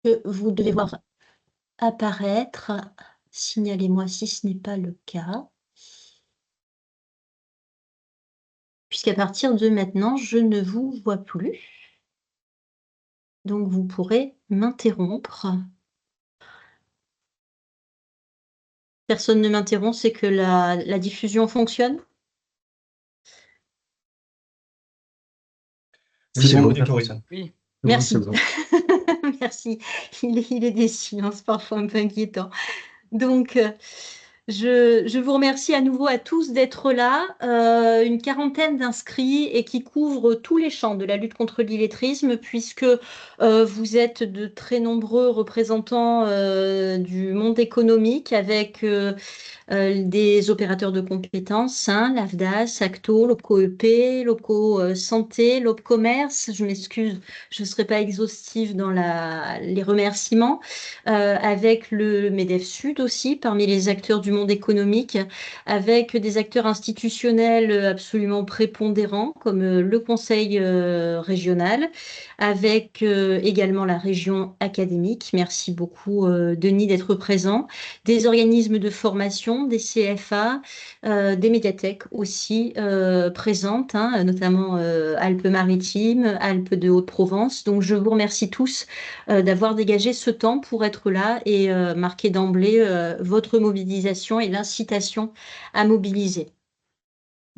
que vous devez voir apparaître. Signalez-moi si ce n'est pas le cas. Puisqu'à partir de maintenant, je ne vous vois plus. Donc vous pourrez m'interrompre. Personne ne m'interrompt, c'est que la diffusion fonctionne? Oui, C'est c'est bon, bon, ça nickel. fonctionne. Oui. C'est Merci. bon. Merci. Il est des silences parfois un peu inquiétants. Donc, je vous remercie à nouveau à tous d'être là. Une quarantaine d'inscrits et qui couvrent tous les champs de la lutte contre l'illettrisme, puisque vous êtes de très nombreux représentants du monde économique avec des opérateurs de compétences, hein, l'AFDAS, Acto, l'OPCO-EP, l'OPCO Santé, l'OPCommerce. Je m'excuse, je ne serai pas exhaustive dans les remerciements. Avec le MEDEF Sud aussi, parmi les acteurs du monde économique, avec des acteurs institutionnels absolument prépondérants, comme le Conseil régional, avec également la région académique. Merci beaucoup, Denis, d'être présent. Des organismes de formation, des CFA, des médiathèques aussi présentes, hein, notamment Alpes-Maritimes, Alpes de Haute-Provence. Donc, je vous remercie tous d'avoir dégagé ce temps pour être là et marquer d'emblée votre mobilisation et l'incitation à mobiliser.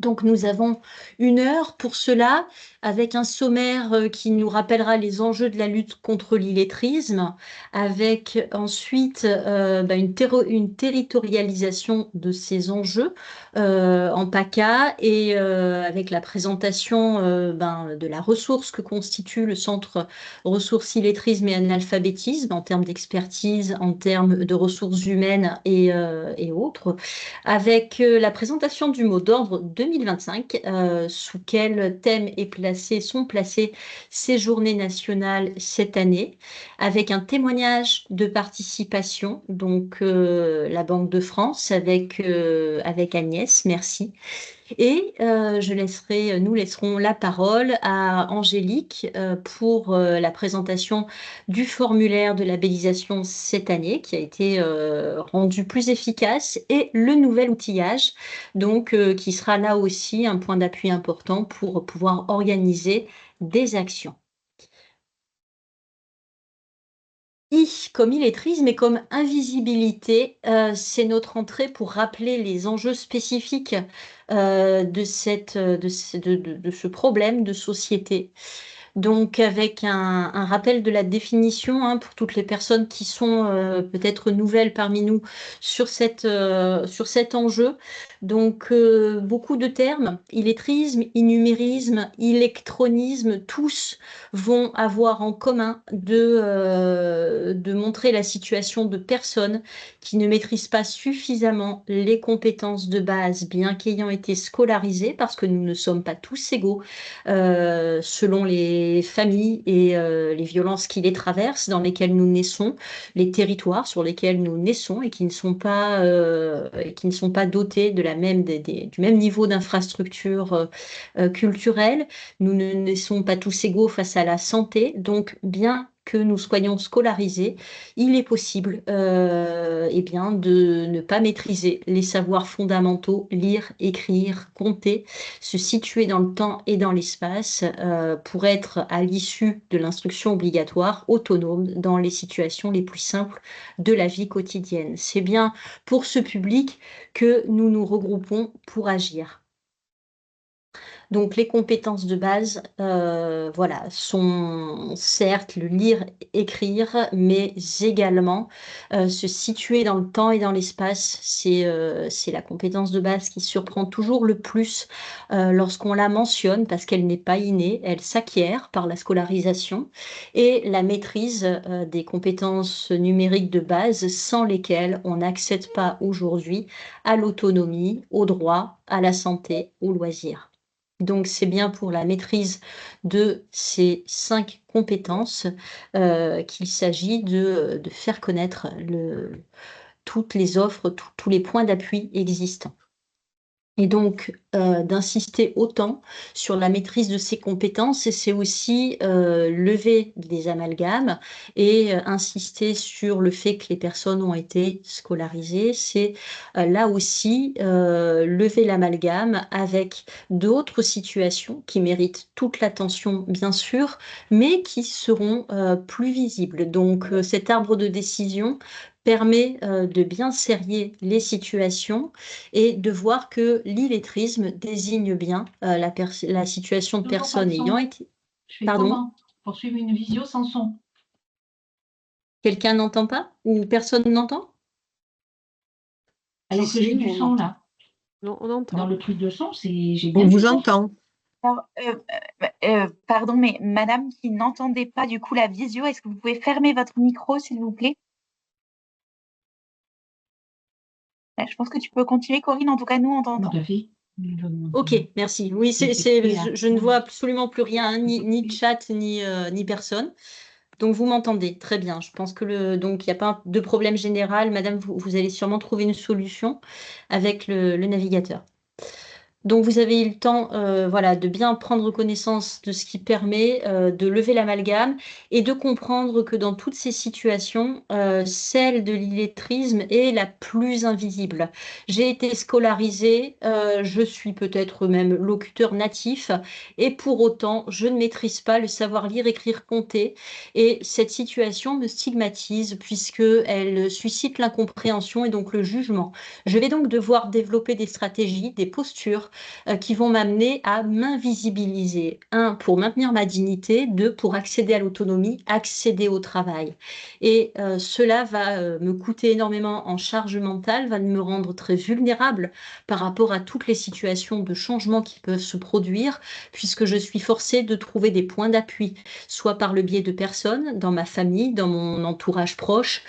Donc nous avons 1 heure pour cela, avec un sommaire qui nous rappellera les enjeux de la lutte contre l'illettrisme, avec ensuite une territorialisation de ces enjeux en PACA et avec la présentation de la ressource que constitue le Centre ressources illettrisme et analphabétisme en termes d'expertise, en termes de ressources humaines et autres, avec la présentation du mot d'ordre 2025, sous quel thème sont placées ces journées nationales cette année, avec un témoignage de participation, donc la Banque de France avec Agnès, merci. Et nous laisserons la parole à Angélique pour la présentation du formulaire de labellisation cette année, qui a été rendu plus efficace, et le nouvel outillage, donc qui sera là aussi un point d'appui important pour pouvoir organiser des actions. I comme illettrisme et comme invisibilité, c'est notre entrée pour rappeler les enjeux spécifiques de ce problème de société. Donc, avec un rappel de la définition hein, pour toutes les personnes qui sont peut-être nouvelles parmi nous sur sur cet enjeu. Donc, beaucoup de termes, illettrisme, innumérisme, électronisme, tous vont avoir en commun de montrer la situation de personnes qui ne maîtrisent pas suffisamment les compétences de base, bien qu'ayant été scolarisées, parce que nous ne sommes pas tous égaux selon les familles et les violences qui les traversent, dans lesquelles nous naissons, les territoires sur lesquels nous naissons et qui ne sont pas dotés de du même niveau d'infrastructure culturelle. Nous ne naissons pas tous égaux face à la santé, donc bien que nous soyons scolarisés, il est possible eh bien, de ne pas maîtriser les savoirs fondamentaux, lire, écrire, compter, se situer dans le temps et dans l'espace pour être à l'issue de l'instruction obligatoire autonome dans les situations les plus simples de la vie quotidienne. C'est bien pour ce public que nous nous regroupons pour agir. Donc les compétences de base, voilà, sont certes le lire, écrire, mais également se situer dans le temps et dans l'espace. C'est la compétence de base qui surprend toujours le plus lorsqu'on la mentionne parce qu'elle n'est pas innée, elle s'acquiert par la scolarisation et la maîtrise des compétences numériques de base sans lesquelles on n'accède pas aujourd'hui à l'autonomie, au droit, à la santé, au loisir. Donc, c'est bien pour la maîtrise de ces 5 compétences qu'il s'agit de faire connaître toutes les offres, tous les points d'appui existants. Et donc, d'insister autant sur la maîtrise de ses compétences, et c'est aussi lever des amalgames et insister sur le fait que les personnes ont été scolarisées. C'est là aussi lever l'amalgame avec d'autres situations qui méritent toute l'attention, bien sûr, mais qui seront plus visibles. Donc, cet arbre de décision permet de bien serrer les situations et de voir que l'illettrisme désigne bien la situation de Toujours pas de personnes ayant son. été... Je fais Pardon, comment pour suivre une visio sans son? quelqu'un n'entend pas ou personne n'entend? Alors que j'ai du on son entend. là. Non, on entend. Dans le truc de son, j'ai On bien du vous son. entend. Alors, pardon, mais madame qui n'entendait pas du coup la visio, est-ce que vous pouvez fermer votre micro, s'il vous plaît? Je pense que tu peux continuer, Corinne. En tout cas, nous, on t'entend. Tout à fait. Ok, merci. Oui, je ne vois absolument plus rien, ni chat, ni personne. Donc, vous m'entendez. Très bien. Je pense que donc, il n'y a pas de problème général. Madame, vous allez sûrement trouver une solution avec le navigateur. Donc, vous avez eu le temps voilà, de bien prendre connaissance de ce qui permet de lever l'amalgame et de comprendre que dans toutes ces situations, celle de l'illettrisme est la plus invisible. J'ai été scolarisée, je suis peut-être même locuteur natif et pour autant, je ne maîtrise pas le savoir lire, écrire, compter. Et cette situation me stigmatise puisqu'elle suscite l'incompréhension et donc le jugement. Je vais donc devoir développer des stratégies, des postures qui vont m'amener à m'invisibiliser. Un, pour maintenir ma dignité. Deux, pour accéder à l'autonomie, accéder au travail. Et cela va me coûter énormément en charge mentale, va me rendre très vulnérable par rapport à toutes les situations de changement qui peuvent se produire, puisque je suis forcée de trouver des points d'appui, soit par le biais de personnes dans ma famille, dans mon entourage proche,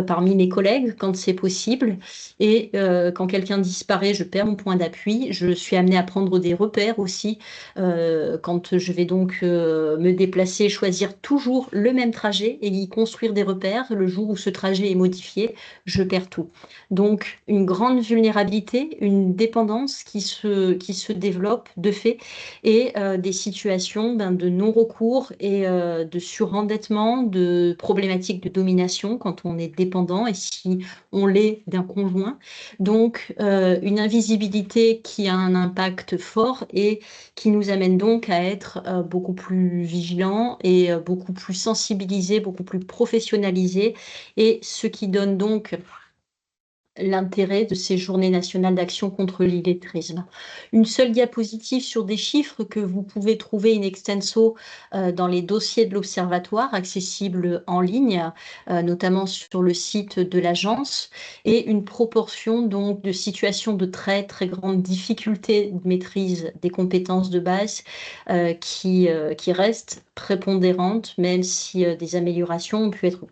parmi mes collègues, quand c'est possible. Et quand quelqu'un disparaît, je perds mon point d'appui. Je suis amenée à prendre des repères aussi. Quand je vais donc me déplacer, choisir toujours le même trajet et y construire des repères. Le jour où ce trajet est modifié, je perds tout. Donc, une grande vulnérabilité, une dépendance qui se développe de fait et des situations de non-recours et de surendettement, de problématiques de domination quand on est dépendant et si on l'est d'un conjoint. Donc, une invisibilité qui a un impact fort et qui nous amène donc à être beaucoup plus vigilants et beaucoup plus sensibilisés, beaucoup plus professionnalisés, et ce qui donne donc l'intérêt de ces journées nationales d'action contre l'illettrisme. Une seule diapositive sur des chiffres que vous pouvez trouver in extenso dans les dossiers de l'Observatoire, accessibles en ligne, notamment sur le site de l'agence, et une proportion donc de situations de très très grande difficulté de maîtrise des compétences de base qui restent prépondérantes, même si des améliorations ont pu être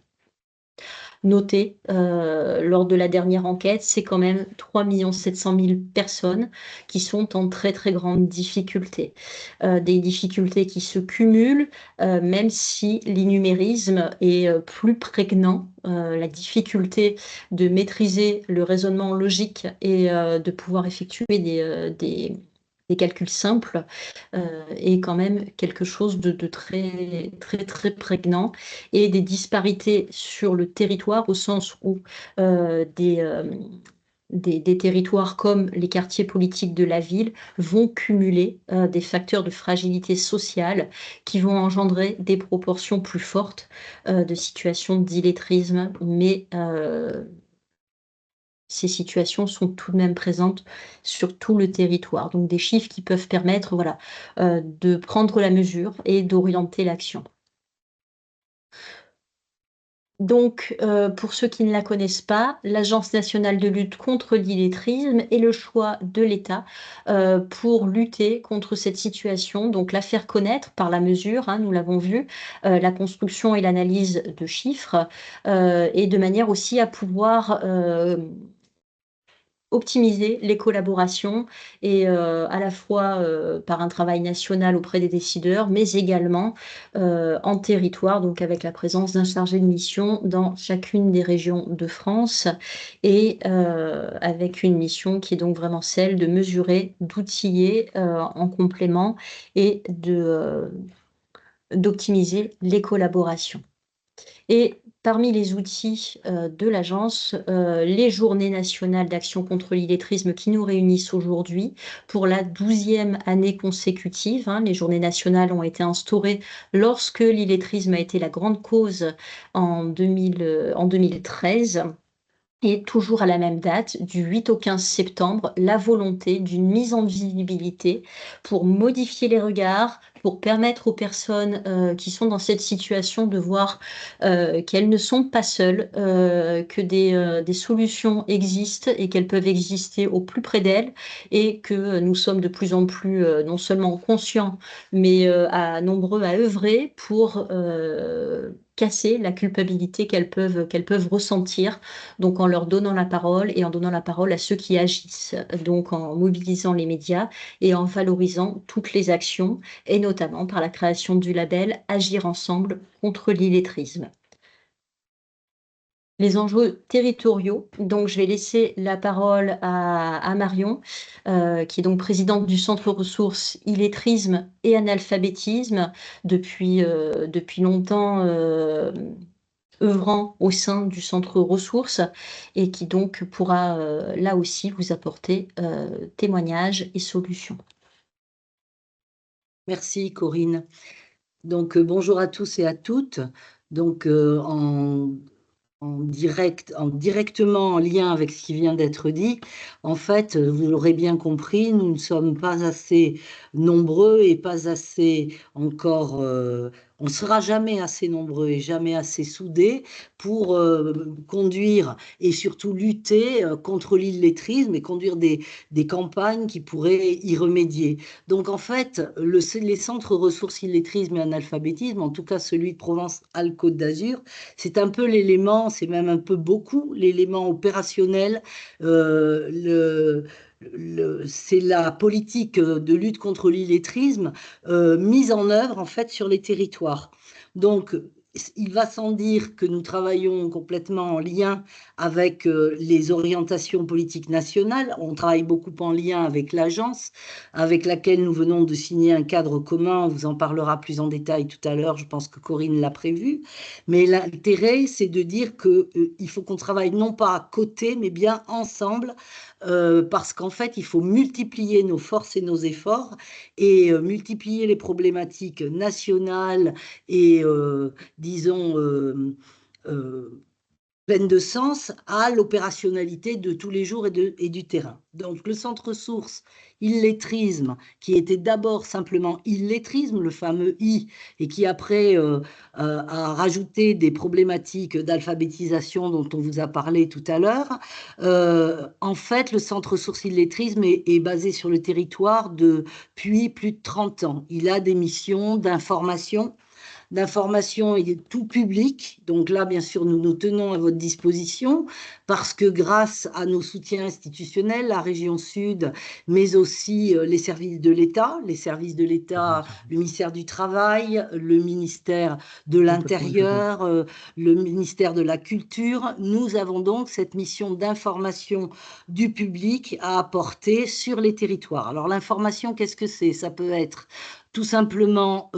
noté lors de la dernière enquête, c'est quand même 3 700 000 personnes qui sont en très très grande difficulté. Des difficultés qui se cumulent, même si l'innumérisme est plus prégnant. La difficulté de maîtriser le raisonnement logique et de pouvoir effectuer des calculs simples est quand même quelque chose de très, très, très prégnant, et des disparités sur le territoire au sens où des territoires comme les quartiers politiques de la ville vont cumuler des facteurs de fragilité sociale qui vont engendrer des proportions plus fortes de situations d'illettrisme, mais ces situations sont tout de même présentes sur tout le territoire. Donc des chiffres qui peuvent permettre voilà, de prendre la mesure et d'orienter l'action. Donc, pour ceux qui ne la connaissent pas, l'Agence nationale de lutte contre l'illettrisme est le choix de l'État pour lutter contre cette situation, donc la faire connaître par la mesure, hein, nous l'avons vu, la construction et l'analyse de chiffres, et de manière aussi à pouvoir optimiser les collaborations et à la fois par un travail national auprès des décideurs, mais également en territoire, donc avec la présence d'un chargé de mission dans chacune des régions de France et avec une mission qui est donc vraiment celle de mesurer, d'outiller en complément et d'optimiser les collaborations. Et parmi les outils de l'agence, les journées nationales d'action contre l'illettrisme qui nous réunissent aujourd'hui pour la 12e année consécutive. Les journées nationales ont été instaurées lorsque l'illettrisme a été la grande cause en 2013. Et toujours à la même date, du 8 au 15 septembre, la volonté d'une mise en visibilité pour modifier les regards, pour permettre aux personnes qui sont dans cette situation de voir qu'elles ne sont pas seules, que des solutions existent et qu'elles peuvent exister au plus près d'elles et que nous sommes de plus en plus non seulement conscients, mais nombreux à œuvrer pour casser la culpabilité qu'elles peuvent ressentir, donc en leur donnant la parole et en donnant la parole à ceux qui agissent, donc en mobilisant les médias et en valorisant toutes les actions, et notamment par la création du label Agir ensemble contre l'illettrisme. Les enjeux territoriaux, donc je vais laisser la parole à Marion, qui est donc présidente du Centre ressources illettrisme et analphabétisme depuis longtemps, œuvrant au sein du centre ressources et qui donc pourra là aussi vous apporter témoignages et solutions. Merci Corinne. Donc bonjour à tous et à toutes. Donc directement en lien avec ce qui vient d'être dit, en fait, vous l'aurez bien compris, nous ne sommes pas assez nombreux et pas assez encore, on ne sera jamais assez nombreux et jamais assez soudés pour conduire et surtout lutter contre l'illettrisme et conduire des campagnes qui pourraient y remédier. Donc en fait, les centres ressources illettrisme et analphabétisme, en tout cas celui de Provence-Alpes-Côte d'Azur, c'est un peu l'élément, c'est même un peu beaucoup l'élément opérationnel. C'est la politique de lutte contre l'illettrisme mise en œuvre en fait sur les territoires. Donc, il va sans dire que nous travaillons complètement en lien avec les orientations politiques nationales. On travaille beaucoup en lien avec l'agence, avec laquelle nous venons de signer un cadre commun. On vous en parlera plus en détail tout à l'heure. Je pense que Corinne l'a prévu. Mais l'intérêt, c'est de dire qu'il faut qu'on travaille non pas à côté, mais bien ensemble, parce qu'en fait, il faut multiplier nos forces et nos efforts et multiplier les problématiques nationales et, disons, pleine de sens à l'opérationnalité de tous les jours et du terrain. Donc le centre ressources illettrisme, qui était d'abord simplement illettrisme, le fameux I, et qui après a rajouté des problématiques d'alphabétisation dont on vous a parlé tout à l'heure. En fait, le centre ressources illettrisme est basé sur le territoire depuis plus de 30 ans. Il a des missions d'information et tout public. Donc là, bien sûr, nous nous tenons à votre disposition parce que grâce à nos soutiens institutionnels, la région Sud, mais aussi les services de l'État, le ministère du Travail, le ministère de l'Intérieur, le ministère de la Culture, nous avons donc cette mission d'information du public à apporter sur les territoires. Alors l'information, qu'est-ce que c'est? Ça peut être tout simplement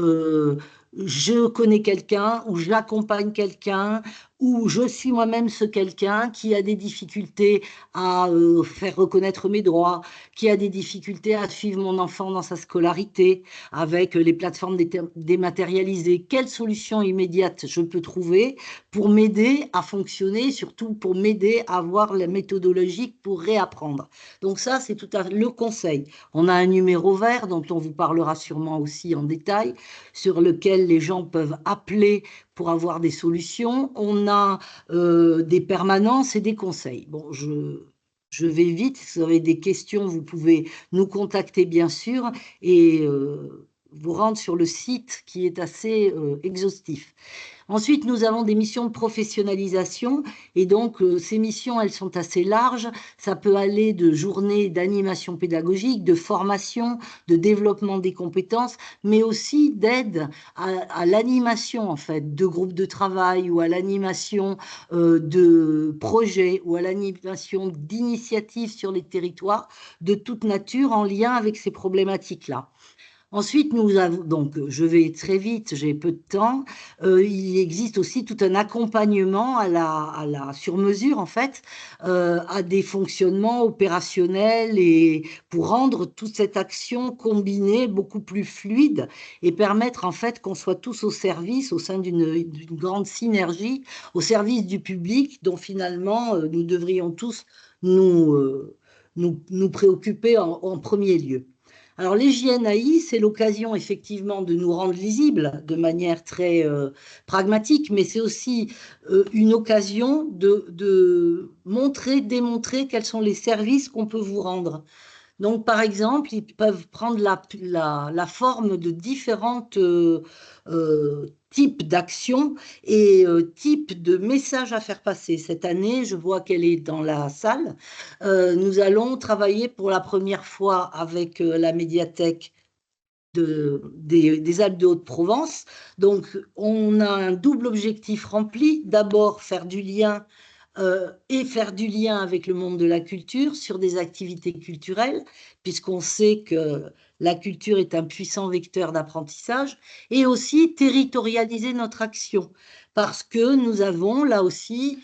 je connais quelqu'un ou j'accompagne quelqu'un ou je suis moi-même ce quelqu'un qui a des difficultés à faire reconnaître mes droits, qui a des difficultés à suivre mon enfant dans sa scolarité avec les plateformes dématérialisées. Quelle solution immédiate je peux trouver pour m'aider à fonctionner, surtout pour m'aider à avoir la méthodologie pour réapprendre. Donc ça, c'est tout à fait le conseil. On a un numéro vert dont on vous parlera sûrement aussi en détail, sur lequel les gens peuvent appeler pour avoir des solutions. On a des permanences et des conseils. Bon, je vais vite. Si vous avez des questions, vous pouvez nous contacter, bien sûr, et vous rendre sur le site qui est assez exhaustif. Ensuite, nous avons des missions de professionnalisation et donc ces missions, elles sont assez larges. Ça peut aller de journées d'animation pédagogique, de formation, de développement des compétences, mais aussi d'aide à l'animation en fait, de groupes de travail ou à l'animation de projets ou à l'animation d'initiatives sur les territoires de toute nature en lien avec ces problématiques-là. Ensuite, nous avons, donc je vais très vite, j'ai peu de temps, il existe aussi tout un accompagnement à la sur-mesure en fait, à des fonctionnements opérationnels et pour rendre toute cette action combinée beaucoup plus fluide et permettre en fait qu'on soit tous au service, au sein d'une grande synergie, au service du public dont finalement nous devrions tous nous préoccuper en premier lieu. Alors, les JNAI, c'est l'occasion effectivement de nous rendre lisibles de manière très pragmatique, mais c'est aussi une occasion de montrer, démontrer quels sont les services qu'on peut vous rendre. Donc, par exemple, ils peuvent prendre la forme de différentes types d'actions et types de messages à faire passer. Cette année, je vois qu'elle est dans la salle. Nous allons travailler pour la première fois avec la médiathèque des Alpes de Haute-Provence. Donc, on a un double objectif rempli. D'abord, faire du lien et faire du lien avec le monde de la culture sur des activités culturelles, puisqu'on sait que la culture est un puissant vecteur d'apprentissage, et aussi territorialiser notre action, parce que nous avons là aussi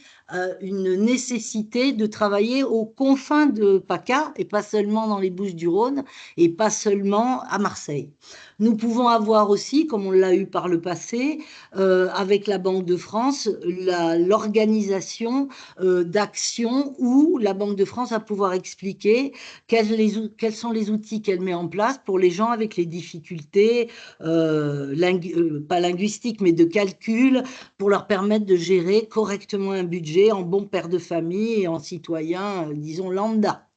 une nécessité de travailler aux confins de PACA, et pas seulement dans les Bouches-du-Rhône, et pas seulement à Marseille. Nous pouvons avoir aussi, comme on l'a eu par le passé, avec la Banque de France, l'organisation d'actions où la Banque de France va pouvoir expliquer quels sont les outils qu'elle met en place pour les gens avec les difficultés, pas linguistiques, mais de calcul, pour leur permettre de gérer correctement un budget en bon père de famille et en citoyen, disons, lambda.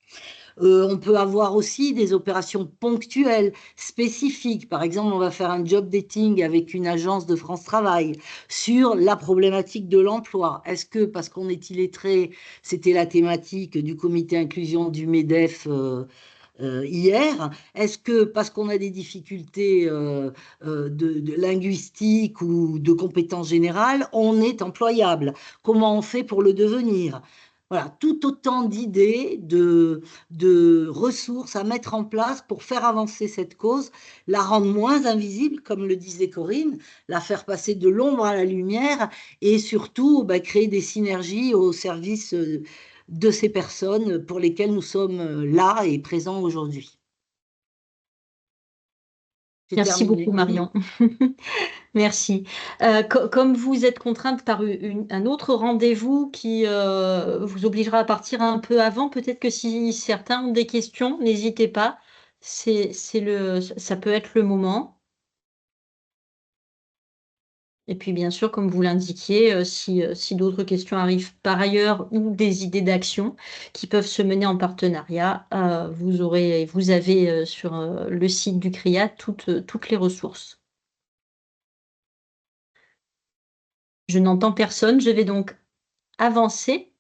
On peut avoir aussi des opérations ponctuelles, spécifiques. Par exemple, on va faire un job dating avec une agence de France Travail sur la problématique de l'emploi. Est-ce que, parce qu'on est illettré, c'était la thématique du comité inclusion du MEDEF hier, est-ce que parce qu'on a des difficultés de linguistique ou de compétences générales, on est employable? Comment on fait pour le devenir? Voilà, tout autant d'idées, de ressources à mettre en place pour faire avancer cette cause, la rendre moins invisible, comme le disait Corinne, la faire passer de l'ombre à la lumière et surtout créer des synergies au service de ces personnes pour lesquelles nous sommes là et présents aujourd'hui. Merci beaucoup, Marion. Merci. Comme vous êtes contrainte par un autre rendez-vous qui vous obligera à partir un peu avant, peut-être que si certains ont des questions, n'hésitez pas. Ça peut être le moment. Et puis, bien sûr, comme vous l'indiquiez, si d'autres questions arrivent par ailleurs ou des idées d'action qui peuvent se mener en partenariat, vous avez sur le site du CRIA toutes les ressources. Je n'entends personne, je vais donc avancer.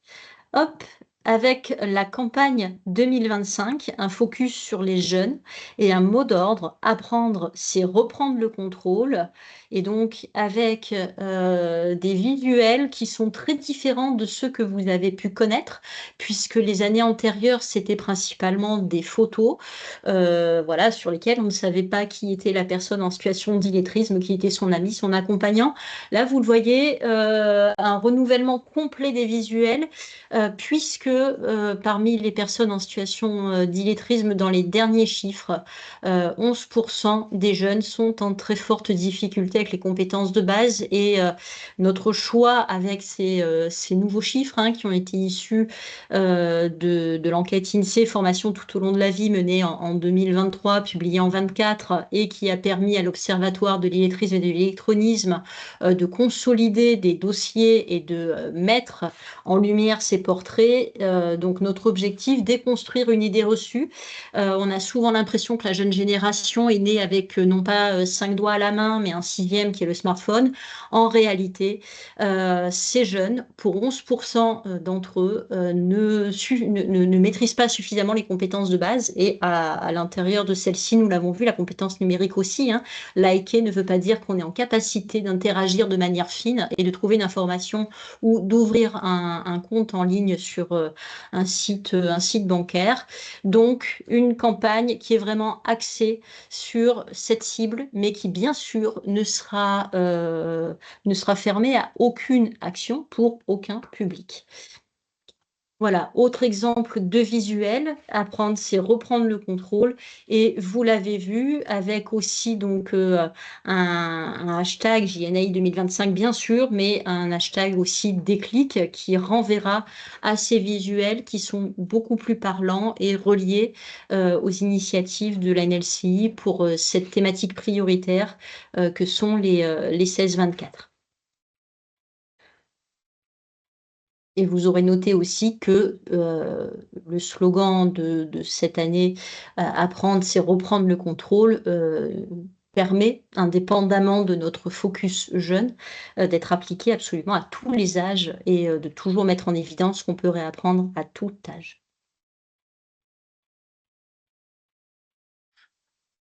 Hop, avec la campagne 2025, un focus sur les jeunes et un mot d'ordre, apprendre, c'est reprendre le contrôle. Et donc, avec des visuels qui sont très différents de ceux que vous avez pu connaître, puisque les années antérieures, c'était principalement des photos voilà, sur lesquelles on ne savait pas qui était la personne en situation d'illettrisme, qui était son ami, son accompagnant. Là, vous le voyez, un renouvellement complet des visuels, puisque parmi les personnes en situation d'illettrisme, dans les derniers chiffres, 11% des jeunes sont en très forte difficulté avec les compétences de base. Et notre choix avec ces nouveaux chiffres qui ont été issus de l'enquête INSEE Formation tout au long de la vie menée en 2023, publiée en 2024, et qui a permis à l'Observatoire de l'illettrisme et de l'électronisme de consolider des dossiers et de mettre en lumière ces portraits, donc notre objectif, déconstruire une idée reçue. On a souvent l'impression que la jeune génération est née avec non pas 5 doigts à la main, mais un 6e qui est le smartphone. En réalité, ces jeunes, pour 11% d'entre eux, ne maîtrisent pas suffisamment les compétences de base. Et à l'intérieur de celles-ci, nous l'avons vu, la compétence numérique aussi. Liker ne veut pas dire qu'on est en capacité d'interagir de manière fine et de trouver une information ou d'ouvrir un compte en ligne sur un site bancaire. Donc, une campagne qui est vraiment axée sur cette cible, mais qui, bien sûr, ne sera fermée à aucune action pour aucun public. Voilà, autre exemple de visuel, apprendre, c'est reprendre le contrôle. Et vous l'avez vu, avec aussi donc un hashtag JNI 2025, bien sûr, mais un hashtag aussi déclic qui renverra à ces visuels qui sont beaucoup plus parlants et reliés aux initiatives de la NLCI pour cette thématique prioritaire que sont les 16-24. Et vous aurez noté aussi que le slogan de cette année, apprendre, c'est reprendre le contrôle, permet, indépendamment de notre focus jeune, d'être appliqué absolument à tous les âges et de toujours mettre en évidence qu'on peut réapprendre à tout âge.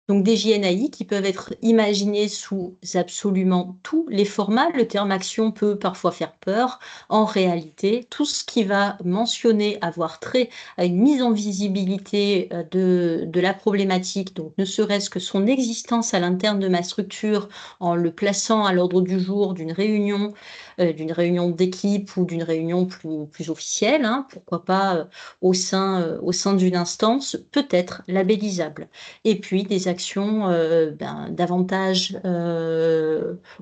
Donc des JNAI qui peuvent être imaginés sous absolument tous les formats. Le terme action peut parfois faire peur. En réalité, tout ce qui va mentionner avoir trait à une mise en visibilité de la problématique, donc ne serait-ce que son existence à l'interne de ma structure en le plaçant à l'ordre du jour d'une réunion d'équipe ou d'une réunion plus officielle, pourquoi pas au sein d'une instance, peut être labellisable. Et puis des actions davantage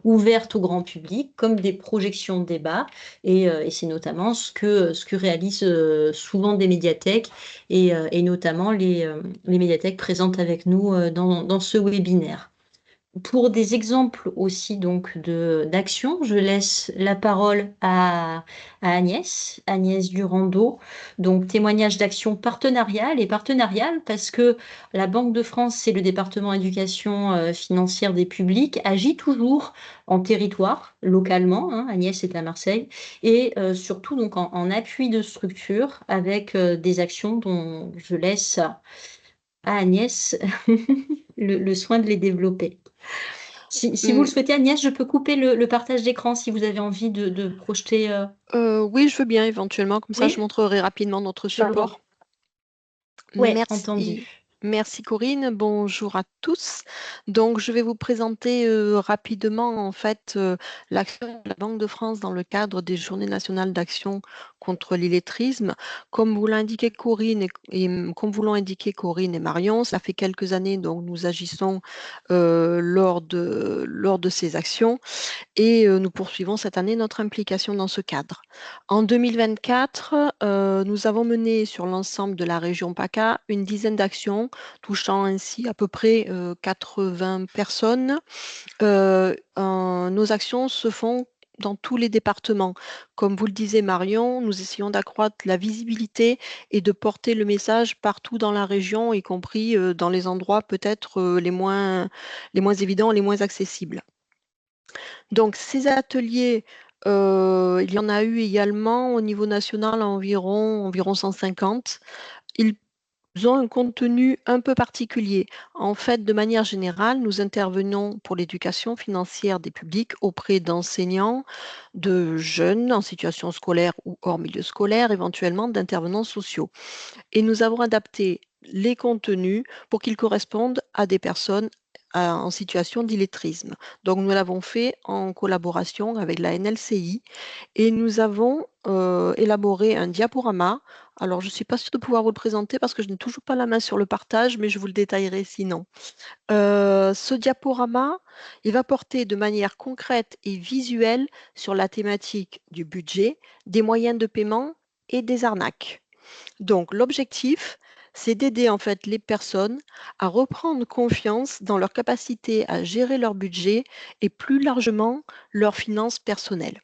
ouvertes au grand public, comme des projections de débat. Et c'est notamment ce que réalisent souvent des médiathèques et notamment les médiathèques présentes avec nous dans ce webinaire. Pour des exemples aussi donc d'actions, je laisse la parole à Agnès Durando. Donc témoignage d'action partenariale parce que la Banque de France et le département éducation financière des publics agit toujours en territoire, localement. Agnès est à Marseille et surtout donc en appui de structure avec des actions dont je laisse à Agnès le soin de les développer. Si vous le souhaitez, Agnès, je peux couper le partage d'écran si vous avez envie de projeter. Oui, je veux bien éventuellement, comme ça Oui. je montrerai rapidement notre support. Oui, entendu. Merci Corinne, bonjour à tous. Donc je vais vous présenter rapidement en fait l'action de la Banque de France dans le cadre des Journées nationales d'action contre l'illettrisme. Comme vous l'indiquez Corinne et comme vous l'ont indiqué Corinne et Marion, ça fait quelques années donc nous agissons lors de ces actions et nous poursuivons cette année notre implication dans ce cadre. En 2024, nous avons mené sur l'ensemble de la région PACA une dizaine d'actions touchant ainsi à peu près 80 personnes. Nos actions se font dans tous les départements. Comme vous le disiez Marion, nous essayons d'accroître la visibilité et de porter le message partout dans la région, y compris dans les endroits peut-être les moins évidents, les moins accessibles. Donc ces ateliers, il y en a eu également au niveau national environ 150. Ils ont un contenu un peu particulier. En fait, de manière générale, nous intervenons pour l'éducation financière des publics auprès d'enseignants, de jeunes en situation scolaire ou hors milieu scolaire, éventuellement d'intervenants sociaux. Et nous avons adapté les contenus pour qu'ils correspondent à des personnes en situation d'illettrisme. Donc, nous l'avons fait en collaboration avec la NLCI et nous avons élaboré un diaporama. Alors, je ne suis pas sûre de pouvoir vous le présenter parce que je n'ai toujours pas la main sur le partage, mais je vous le détaillerai sinon. Ce diaporama, il va porter de manière concrète et visuelle sur la thématique du budget, des moyens de paiement et des arnaques. Donc, l'objectif, c'est d'aider en fait les personnes à reprendre confiance dans leur capacité à gérer leur budget et plus largement leurs finances personnelles.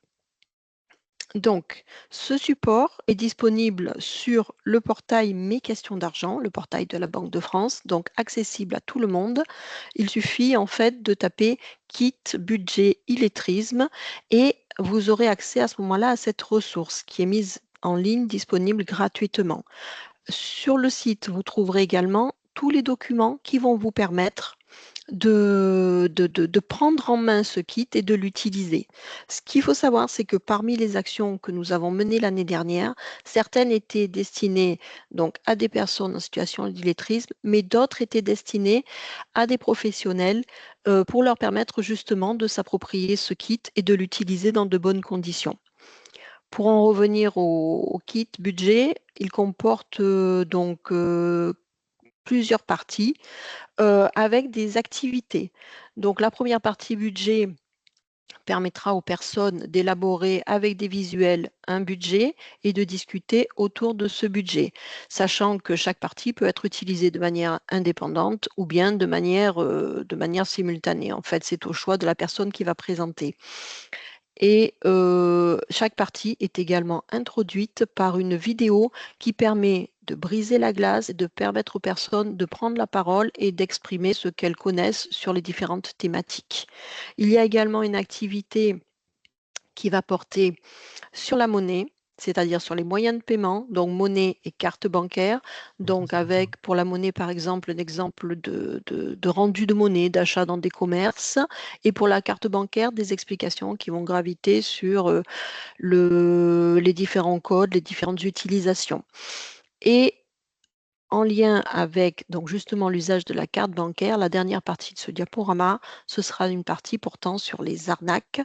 Donc, ce support est disponible sur le portail Mes questions d'argent, le portail de la Banque de France, donc accessible à tout le monde. Il suffit en fait de taper Kit budget illettrisme et vous aurez accès à ce moment-là à cette ressource qui est mise en ligne, disponible gratuitement. Sur le site, vous trouverez également tous les documents qui vont vous permettre de prendre en main ce kit et de l'utiliser. Ce qu'il faut savoir, c'est que parmi les actions que nous avons menées l'année dernière, certaines étaient destinées donc à des personnes en situation d'illettrisme, mais d'autres étaient destinées à des professionnels pour leur permettre justement de s'approprier ce kit et de l'utiliser dans de bonnes conditions. Pour en revenir au kit budget, il comporte plusieurs parties avec des activités. Donc la première partie budget permettra aux personnes d'élaborer avec des visuels un budget et de discuter autour de ce budget, sachant que chaque partie peut être utilisée de manière indépendante ou bien de manière simultanée. En fait, c'est au choix de la personne qui va présenter. Et chaque partie est également introduite par une vidéo qui permet de briser la glace et de permettre aux personnes de prendre la parole et d'exprimer ce qu'elles connaissent sur les différentes thématiques. Il y a également une activité qui va porter sur la monnaie, c'est-à-dire sur les moyens de paiement, donc monnaie et carte bancaire. Donc avec, pour la monnaie, par exemple, un exemple de rendu de monnaie, d'achat dans des commerces. Et pour la carte bancaire, des explications qui vont graviter sur les différents codes, les différentes utilisations. Et en lien avec donc justement l'usage de la carte bancaire, la dernière partie de ce diaporama, ce sera une partie portant sur les arnaques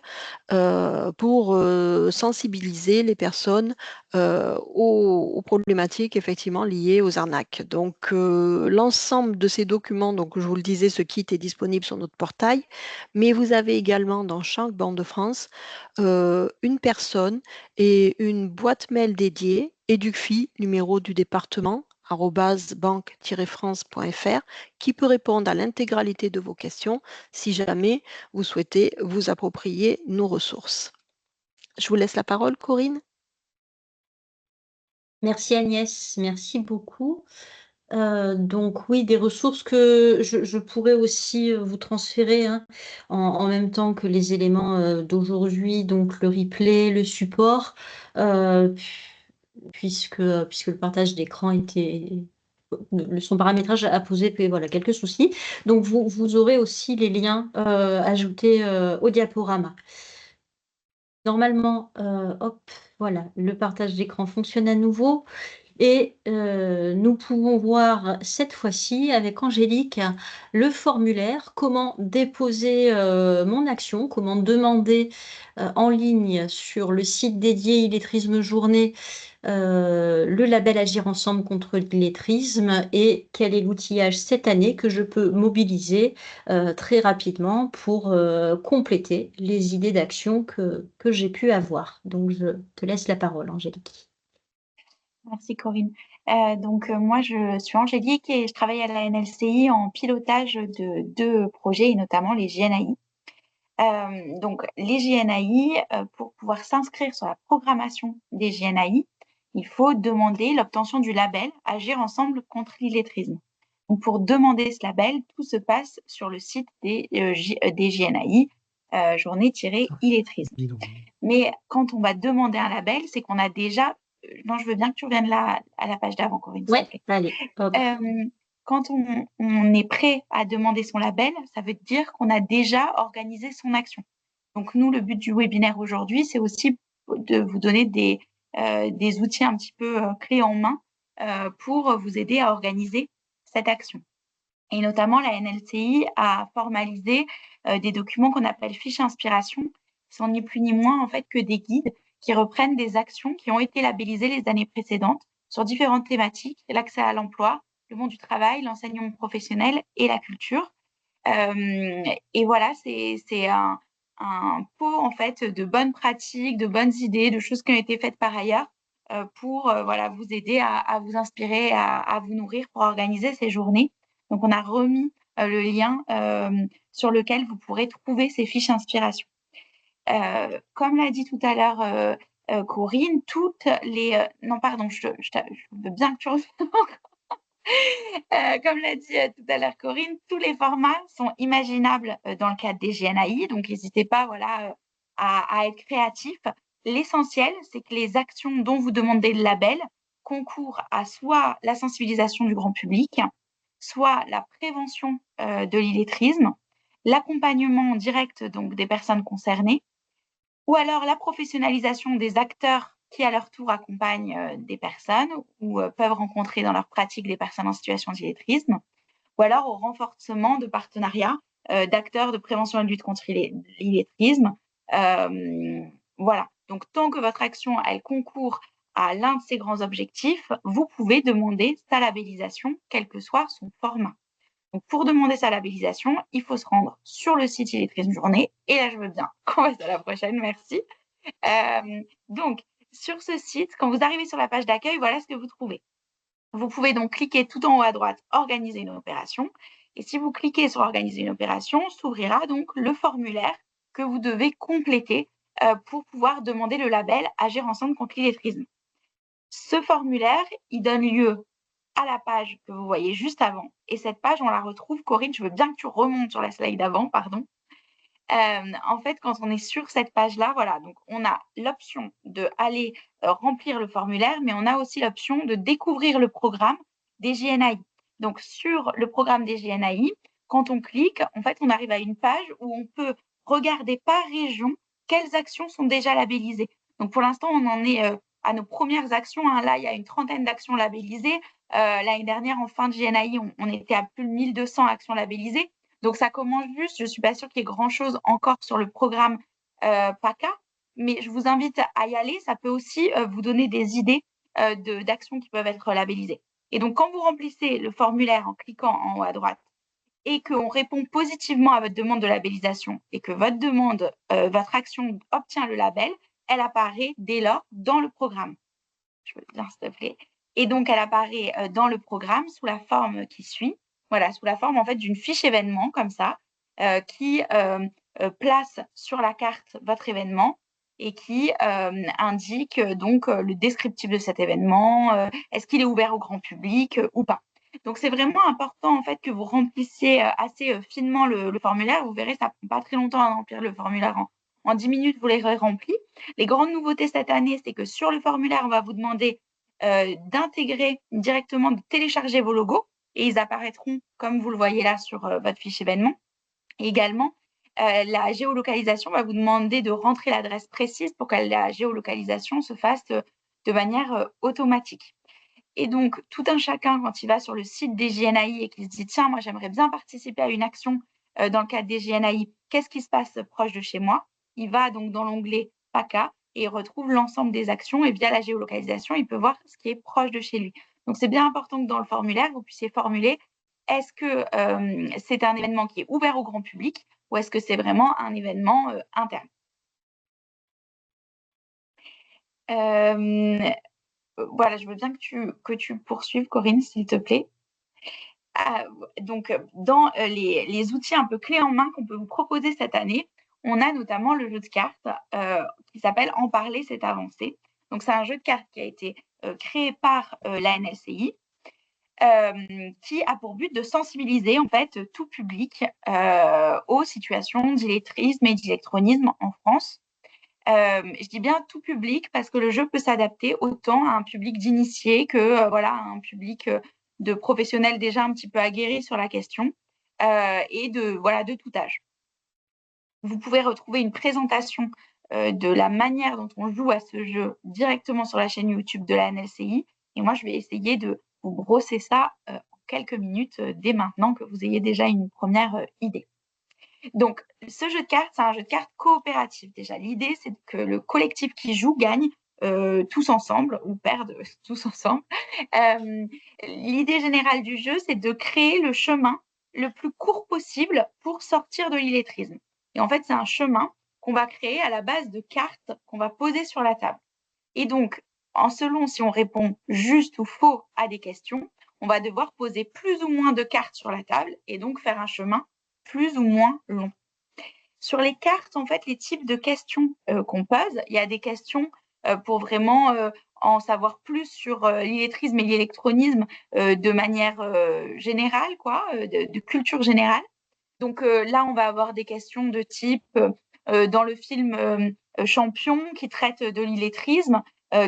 pour sensibiliser les personnes aux problématiques effectivement liées aux arnaques. Donc l'ensemble de ces documents, donc je vous le disais, ce kit est disponible sur notre portail, mais vous avez également dans chaque Banque de France une personne et une boîte mail dédiée, EducFi, numéro du département, banque-france.fr, qui peut répondre à l'intégralité de vos questions si jamais vous souhaitez vous approprier nos ressources. Je vous laisse la parole, Corinne. Merci Agnès, merci beaucoup. Donc oui, des ressources que je pourrais aussi vous transférer hein, en même temps que les éléments d'aujourd'hui, donc le replay, le support, puisque le partage d'écran était... Son paramétrage a posé voilà, quelques soucis. Donc vous aurez aussi les liens ajoutés au diaporama. Normalement, hop, voilà, le partage d'écran fonctionne à nouveau. Et nous pouvons voir cette fois-ci avec Angélique le formulaire, comment déposer mon action, comment demander en ligne sur le site dédié Illettrisme Journée le label Agir ensemble contre l'illettrisme et quel est l'outillage cette année que je peux mobiliser très rapidement pour compléter les idées d'action que j'ai pu avoir. Donc je te laisse la parole, Angélique. Merci Corinne. Moi, je suis Angélique et je travaille à la NLCI en pilotage de deux projets, et notamment les JNAI. Donc, les JNAI, pour pouvoir s'inscrire sur la programmation des JNAI, il faut demander l'obtention du label Agir ensemble contre l'illettrisme. Donc, pour demander ce label, tout se passe sur le site des JNAI, journée-illettrisme. Mais quand on va demander un label, c'est qu'on a déjà... Non, je veux bien que tu reviennes là à la page d'avant, Corinne. Oui, allez. Quand on est prêt à demander son label, ça veut dire qu'on a déjà organisé son action. Donc, nous, le but du webinaire aujourd'hui, c'est aussi de vous donner des outils un petit peu clés en main pour vous aider à organiser cette action. Et notamment, la NLCI a formalisé des documents qu'on appelle fiches inspiration, qui sont ni plus ni moins en fait que des guides qui reprennent des actions qui ont été labellisées les années précédentes sur différentes thématiques, l'accès à l'emploi, le monde du travail, l'enseignement professionnel et la culture. Et voilà, c'est un pot en fait de bonnes pratiques, de bonnes idées, de choses qui ont été faites par ailleurs pour voilà, vous aider à vous inspirer, à vous nourrir pour organiser ces journées. Donc, on a remis le lien sur lequel vous pourrez trouver ces fiches inspiration. Comme l'a dit tout à l'heure Corinne, toutes les... non, pardon, je veux bien que tu refasses. Comme l'a dit tout à l'heure Corinne, tous les formats sont imaginables dans le cadre des GNAI, donc n'hésitez pas voilà, à être créatif. L'essentiel, c'est que les actions dont vous demandez le label concourent à soit la sensibilisation du grand public, soit la prévention de l'illettrisme, l'accompagnement direct donc, des personnes concernées, ou alors la professionnalisation des acteurs qui, à leur tour, accompagnent des personnes ou peuvent rencontrer dans leur pratique des personnes en situation d'illettrisme, ou alors au renforcement de partenariats d'acteurs de prévention et de lutte contre l'illettrisme. Voilà. Donc, tant que votre action, elle concourt à l'un de ces grands objectifs, vous pouvez demander sa labellisation, quel que soit son format. Donc, pour demander sa labellisation, il faut se rendre sur le site Illettrisme Journée. Et là, je veux bien qu'on passe à la prochaine. Merci. Donc, sur ce site, quand vous arrivez sur la page d'accueil, voilà ce que vous trouvez. Vous pouvez donc cliquer tout en haut à droite « Organiser une opération ». Et si vous cliquez sur « Organiser une opération », s'ouvrira donc le formulaire que vous devez compléter pour pouvoir demander le label « Agir ensemble contre l'illettrisme ». Ce formulaire, il donne lieu à la page que vous voyez juste avant. Et cette page, on la retrouve, Corinne, je veux bien que tu remontes sur la slide d'avant, pardon. En fait, quand on est sur cette page-là, voilà, donc on a l'option d'aller remplir le formulaire, mais on a aussi l'option de découvrir le programme des JNAI. Donc, sur le programme des JNAI, quand on clique, en fait, on arrive à une page où on peut regarder par région quelles actions sont déjà labellisées. Donc, pour l'instant, on en est à nos premières actions. Hein. Là, il y a une trentaine d'actions labellisées. L'année dernière, en fin de JNAI, on était à plus de 1200 actions labellisées. Donc, ça commence juste. Je ne suis pas sûre qu'il y ait grand-chose encore sur le programme PACA, mais je vous invite à y aller. Ça peut aussi vous donner des idées d'actions qui peuvent être labellisées. Et donc, quand vous remplissez le formulaire en cliquant en haut à droite et qu'on répond positivement à votre demande de labellisation et que votre demande, votre action obtient le label, elle apparaît dès lors dans le programme. Je veux bien, s'il te plaît. Et donc, elle apparaît dans le programme sous la forme qui suit. Voilà, sous la forme en fait d'une fiche événement comme ça, qui place sur la carte votre événement et qui indique donc le descriptif de cet événement, est-ce qu'il est ouvert au grand public ou pas. Donc, c'est vraiment important en fait que vous remplissiez assez finement le formulaire. Vous verrez, ça ne prend pas très longtemps à remplir le formulaire. En 10 minutes, vous l'aurez rempli. Les grandes nouveautés cette année, c'est que sur le formulaire, on va vous demander d'intégrer directement, de télécharger vos logos et ils apparaîtront comme vous le voyez là sur votre fiche événement. Et également, la géolocalisation va vous demander de rentrer l'adresse précise pour que la géolocalisation se fasse de manière automatique. Et donc, tout un chacun, quand il va sur le site des JNAI et qu'il se dit « Tiens, moi, j'aimerais bien participer à une action dans le cadre des JNAI, qu'est-ce qui se passe proche de chez moi ?» Il va donc dans l'onglet PACA et il retrouve l'ensemble des actions et via la géolocalisation, il peut voir ce qui est proche de chez lui. Donc, c'est bien important que dans le formulaire, vous puissiez formuler est-ce que c'est un événement qui est ouvert au grand public ou est-ce que c'est vraiment un événement interne. Voilà, je veux bien que tu poursuives, Corinne, s'il te plaît. Donc, dans les outils un peu clés en main qu'on peut vous proposer cette année, on a notamment le jeu de cartes qui s'appelle « En parler, c'est avancer ». Donc, c'est un jeu de cartes qui a été créé par la NLCI qui a pour but de sensibiliser en fait tout public aux situations d'illettrisme et d'illectronisme en France. Je dis bien tout public parce que le jeu peut s'adapter autant à un public d'initiés que voilà, à un public de professionnels déjà un petit peu aguerris sur la question et de tout âge. Vous pouvez retrouver une présentation de la manière dont on joue à ce jeu directement sur la chaîne YouTube de la NLCI. Et moi, je vais essayer de vous brosser ça en quelques minutes dès maintenant que vous ayez déjà une première idée. Donc, ce jeu de cartes, c'est un jeu de cartes coopératif. Déjà, l'idée, c'est que le collectif qui joue gagne tous ensemble ou perdent tous ensemble. L'idée générale du jeu, c'est de créer le chemin le plus court possible pour sortir de l'illettrisme. Et en fait, c'est un chemin qu'on va créer à la base de cartes qu'on va poser sur la table. Et donc, selon si on répond juste ou faux à des questions, on va devoir poser plus ou moins de cartes sur la table et donc faire un chemin plus ou moins long. Sur les cartes, en fait, les types de questions qu'on pose, il y a des questions pour vraiment en savoir plus sur l'illettrisme et l'électronisme de manière générale, quoi, de culture générale. Donc là, on va avoir des questions de type, dans le film Champion, qui traite de l'illettrisme,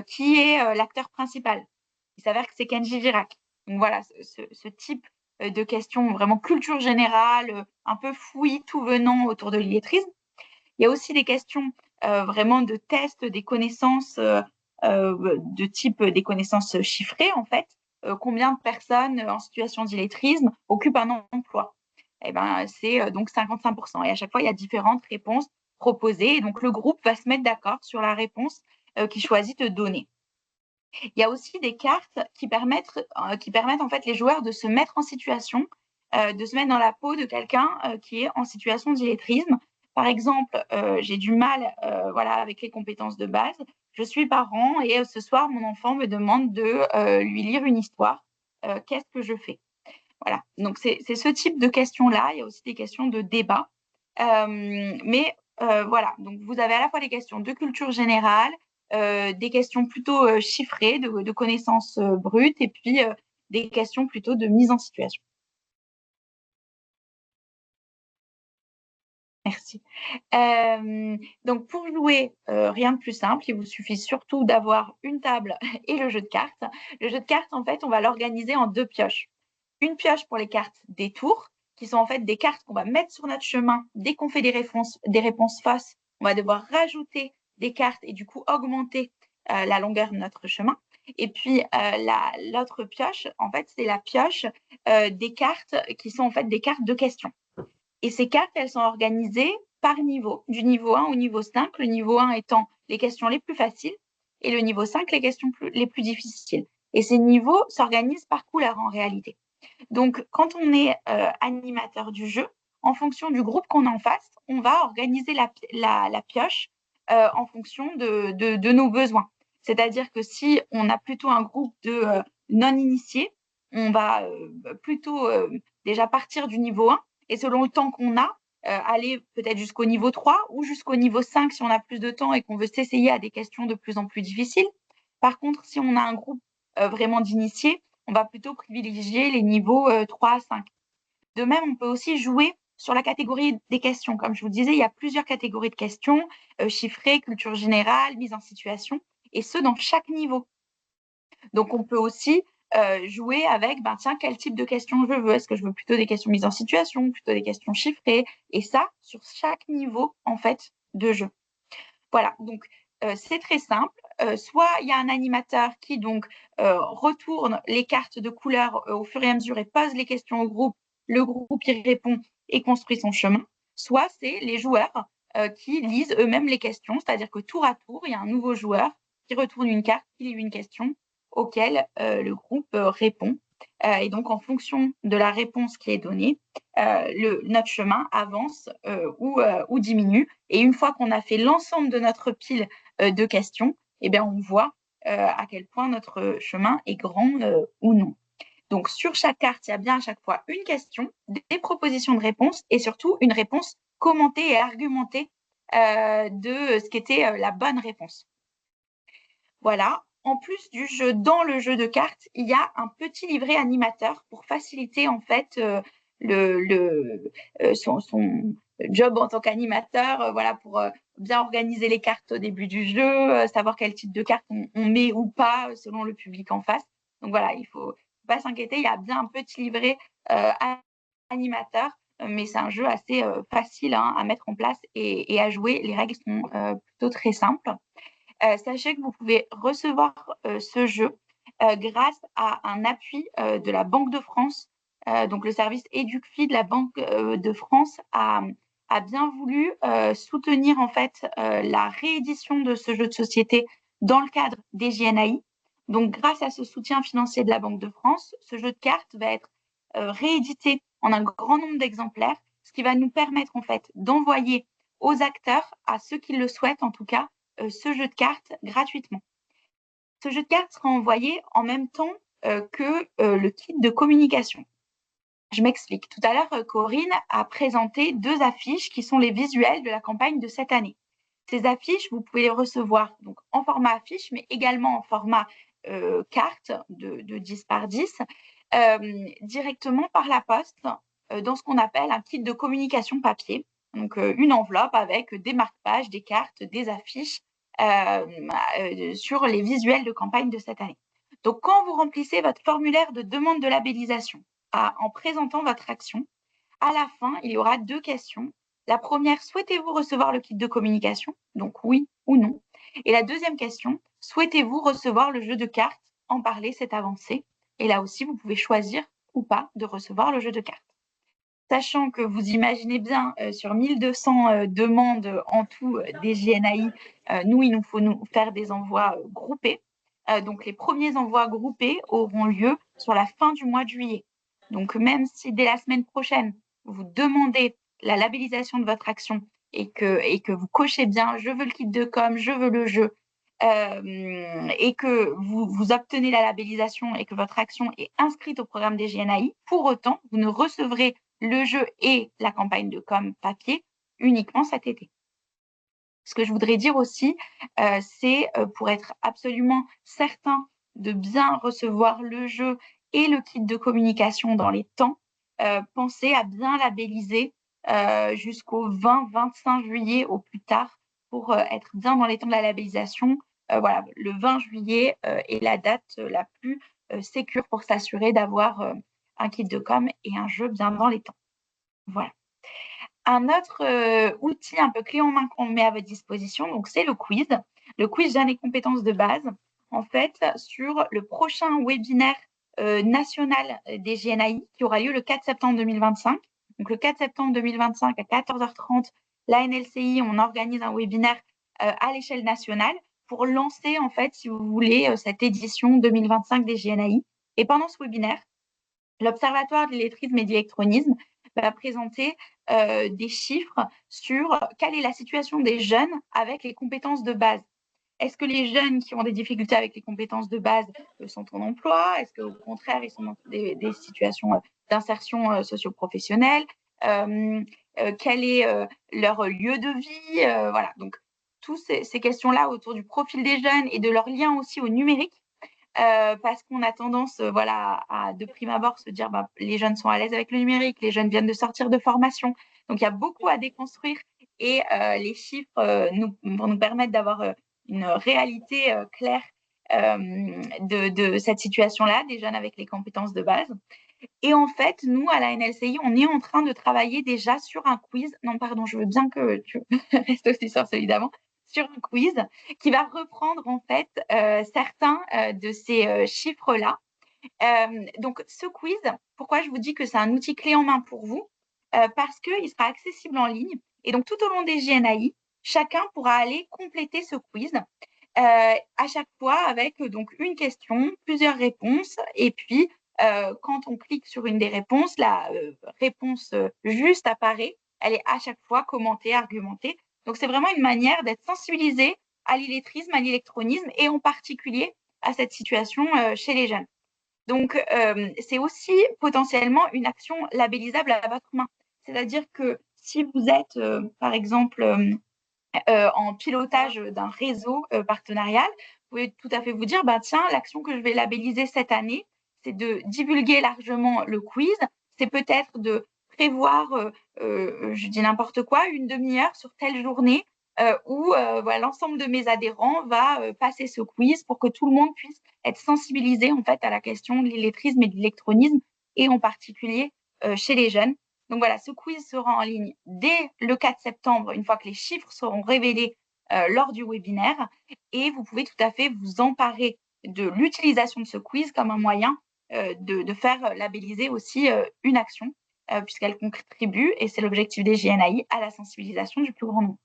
qui est l'acteur principal? Il s'avère que c'est Kenji Girac. Donc voilà, ce type de questions vraiment culture générale, un peu fouillis, tout venant autour de l'illettrisme. Il y a aussi des questions vraiment de tests des connaissances de type des connaissances chiffrées, en fait. Combien de personnes en situation d'illettrisme occupent un emploi? Eh ben, c'est donc 55%. Et à chaque fois, il y a différentes réponses proposées. Et donc, le groupe va se mettre d'accord sur la réponse qu'il choisit de donner. Il y a aussi des cartes qui permettent en fait les joueurs de se mettre en situation, de se mettre dans la peau de quelqu'un qui est en situation d'illettrisme. Par exemple, j'ai du mal voilà, avec les compétences de base. Je suis parent et ce soir, mon enfant me demande de lui lire une histoire. Qu'est-ce que je fais? Voilà, donc c'est ce type de questions-là. Il y a aussi des questions de débat. Mais voilà, donc vous avez à la fois des questions de culture générale, des questions plutôt chiffrées, de connaissances brutes, et puis des questions plutôt de mise en situation. Merci. Donc pour jouer, rien de plus simple, il vous suffit surtout d'avoir une table et le jeu de cartes. Le jeu de cartes, en fait, on va l'organiser en 2 pioches. Une pioche pour les cartes des tours, qui sont en fait des cartes qu'on va mettre sur notre chemin. Dès qu'on fait des réponses fausses, on va devoir rajouter des cartes et du coup augmenter la longueur de notre chemin. Et puis l'autre pioche, en fait, c'est la pioche des cartes qui sont en fait des cartes de questions. Et ces cartes, elles sont organisées par niveau, du niveau 1 au niveau 5, le niveau 1 étant les questions les plus faciles et le niveau 5, les questions les plus difficiles. Et ces niveaux s'organisent par couleur en réalité. Donc, quand on est animateur du jeu, en fonction du groupe qu'on a en face, on va organiser la pioche en fonction de nos besoins. C'est-à-dire que si on a plutôt un groupe de non-initiés, on va plutôt déjà partir du niveau 1 et selon le temps qu'on a, aller peut-être jusqu'au niveau 3 ou jusqu'au niveau 5 si on a plus de temps et qu'on veut s'essayer à des questions de plus en plus difficiles. Par contre, si on a un groupe vraiment d'initiés, on va plutôt privilégier les niveaux 3 à 5. De même, on peut aussi jouer sur la catégorie des questions. Comme je vous disais, il y a plusieurs catégories de questions, chiffrées, culture générale, mise en situation, et ce, dans chaque niveau. Donc, on peut aussi jouer avec, tiens, quel type de questions je veux? Est-ce que je veux plutôt des questions mises en situation, plutôt des questions chiffrées? Et ça, sur chaque niveau, en fait, de jeu. Voilà, donc c'est très simple. Soit il y a un animateur qui donc retourne les cartes de couleur au fur et à mesure et pose les questions au groupe. Le groupe y répond et construit son chemin. Soit c'est les joueurs qui lisent eux-mêmes les questions, c'est-à-dire que tour à tour, il y a un nouveau joueur qui retourne une carte, qui lit une question auquel le groupe répond. Et donc, en fonction de la réponse qui est donnée, notre chemin avance ou diminue. Et une fois qu'on a fait l'ensemble de notre pile de questions, eh bien, on voit à quel point notre chemin est grand ou non. Donc, sur chaque carte, il y a bien à chaque fois une question, des propositions de réponse et surtout une réponse commentée et argumentée de ce qu'était la bonne réponse. Voilà. En plus du jeu, dans le jeu de cartes, il y a un petit livret animateur pour faciliter en fait son job en tant qu'animateur, voilà, pour bien organiser les cartes au début du jeu, savoir quel type de carte on met ou pas selon le public en face. Donc voilà, il ne faut pas s'inquiéter, il y a bien un petit livret animateur, mais c'est un jeu assez facile à mettre en place et à jouer. Les règles sont plutôt très simples. Sachez que vous pouvez recevoir ce jeu grâce à un appui de la Banque de France. Donc, le service EducFi de la Banque de France a bien voulu soutenir en fait la réédition de ce jeu de société dans le cadre des JNAI. Donc, grâce à ce soutien financier de la Banque de France, ce jeu de cartes va être réédité en un grand nombre d'exemplaires, ce qui va nous permettre en fait d'envoyer aux acteurs, à ceux qui le souhaitent en tout cas, ce jeu de cartes gratuitement. Ce jeu de cartes sera envoyé en même temps que le kit de communication. Je m'explique. Tout à l'heure, Corinne a présenté 2 affiches qui sont les visuels de la campagne de cette année. Ces affiches, vous pouvez les recevoir donc, en format affiche, mais également en format carte de 10 par 10, directement par la poste dans ce qu'on appelle un kit de communication papier. Donc, une enveloppe avec des marque-pages, des cartes, des affiches sur les visuels de campagne de cette année. Donc, quand vous remplissez votre formulaire de demande de labellisation en présentant votre action, à la fin, il y aura 2 questions. La première, souhaitez-vous recevoir le kit de communication? Donc, oui ou non. Et la deuxième question, souhaitez-vous recevoir le jeu de cartes? En parler, c'est avancé. Et là aussi, vous pouvez choisir ou pas de recevoir le jeu de cartes. Sachant que vous imaginez bien, sur 1200 demandes en tout des JNAI, il nous faut nous faire des envois groupés. Donc, les premiers envois groupés auront lieu sur la fin du mois de juillet. Donc, même si dès la semaine prochaine, vous demandez la labellisation de votre action et que vous cochez bien « je veux le kit de com, je veux le jeu », et que vous obtenez la labellisation et que votre action est inscrite au programme des JNAI, pour autant, vous ne recevrez le jeu et la campagne de com papier uniquement cet été. Ce que je voudrais dire aussi, c'est pour être absolument certain de bien recevoir le jeu et le kit de communication dans les temps, pensez à bien labelliser jusqu'au 20-25 juillet au plus tard pour être bien dans les temps de la labellisation. Voilà, le 20 juillet est la date la plus sécure pour s'assurer d'avoir un kit de com et un jeu bien dans les temps. Voilà. Un autre outil un peu clé en main qu'on met à votre disposition, donc c'est le quiz. Le quiz Jeunes et compétences de base. En fait, sur le prochain webinaire national des JNAI qui aura lieu le 4 septembre 2025. Donc le 4 septembre 2025 à 14h30, la NLCI, on organise un webinaire à l'échelle nationale pour lancer, en fait, si vous voulez, cette édition 2025 des JNAI. Et pendant ce webinaire, l'Observatoire de l'illettrisme et de l'électronisme va présenter des chiffres sur quelle est la situation des jeunes avec les compétences de base. Est-ce que les jeunes qui ont des difficultés avec les compétences de base sont en emploi? Est-ce qu'au contraire, ils sont dans des situations d'insertion socio-professionnelle? Quel est leur lieu de vie? Voilà, donc toutes ces questions-là autour du profil des jeunes et de leur lien aussi au numérique. Parce qu'on a tendance, à de prime abord se dire les jeunes sont à l'aise avec le numérique, les jeunes viennent de sortir de formation. Donc, il y a beaucoup à déconstruire et les chiffres vont nous permettre d'avoir une réalité claire de cette situation-là, des jeunes avec les compétences de base. Et en fait, nous, à la NLCI, on est en train de travailler déjà sur un quiz. Non, pardon, je veux bien que tu restes aussi sur celui d'avant. Sur un quiz qui va reprendre en fait certains de ces chiffres-là. Donc, ce quiz, pourquoi je vous dis que c'est un outil clé en main pour vous? Parce qu'il sera accessible en ligne. Et donc, tout au long des JNAI, chacun pourra aller compléter ce quiz à chaque fois avec donc une question, plusieurs réponses. Et puis, quand on clique sur une des réponses, la réponse juste apparaît. Elle est à chaque fois commentée, argumentée. Donc, c'est vraiment une manière d'être sensibilisé à l'illettrisme, à l'électronisme et en particulier à cette situation chez les jeunes. Donc, c'est aussi potentiellement une action labellisable à votre main. C'est-à-dire que si vous êtes, par exemple, en pilotage d'un réseau partenarial, vous pouvez tout à fait vous dire, tiens, l'action que je vais labelliser cette année, c'est de divulguer largement le quiz, c'est peut-être de prévoir, je dis n'importe quoi, une demi-heure sur telle journée où l'ensemble de mes adhérents va passer ce quiz pour que tout le monde puisse être sensibilisé en fait à la question de l'illettrisme et de l'électronisme, et en particulier chez les jeunes. Donc voilà, ce quiz sera en ligne dès le 4 septembre, une fois que les chiffres seront révélés lors du webinaire. Et vous pouvez tout à fait vous emparer de l'utilisation de ce quiz comme un moyen de faire labelliser aussi une action, puisqu'elle contribue, et c'est l'objectif des JNAI, à la sensibilisation du plus grand nombre.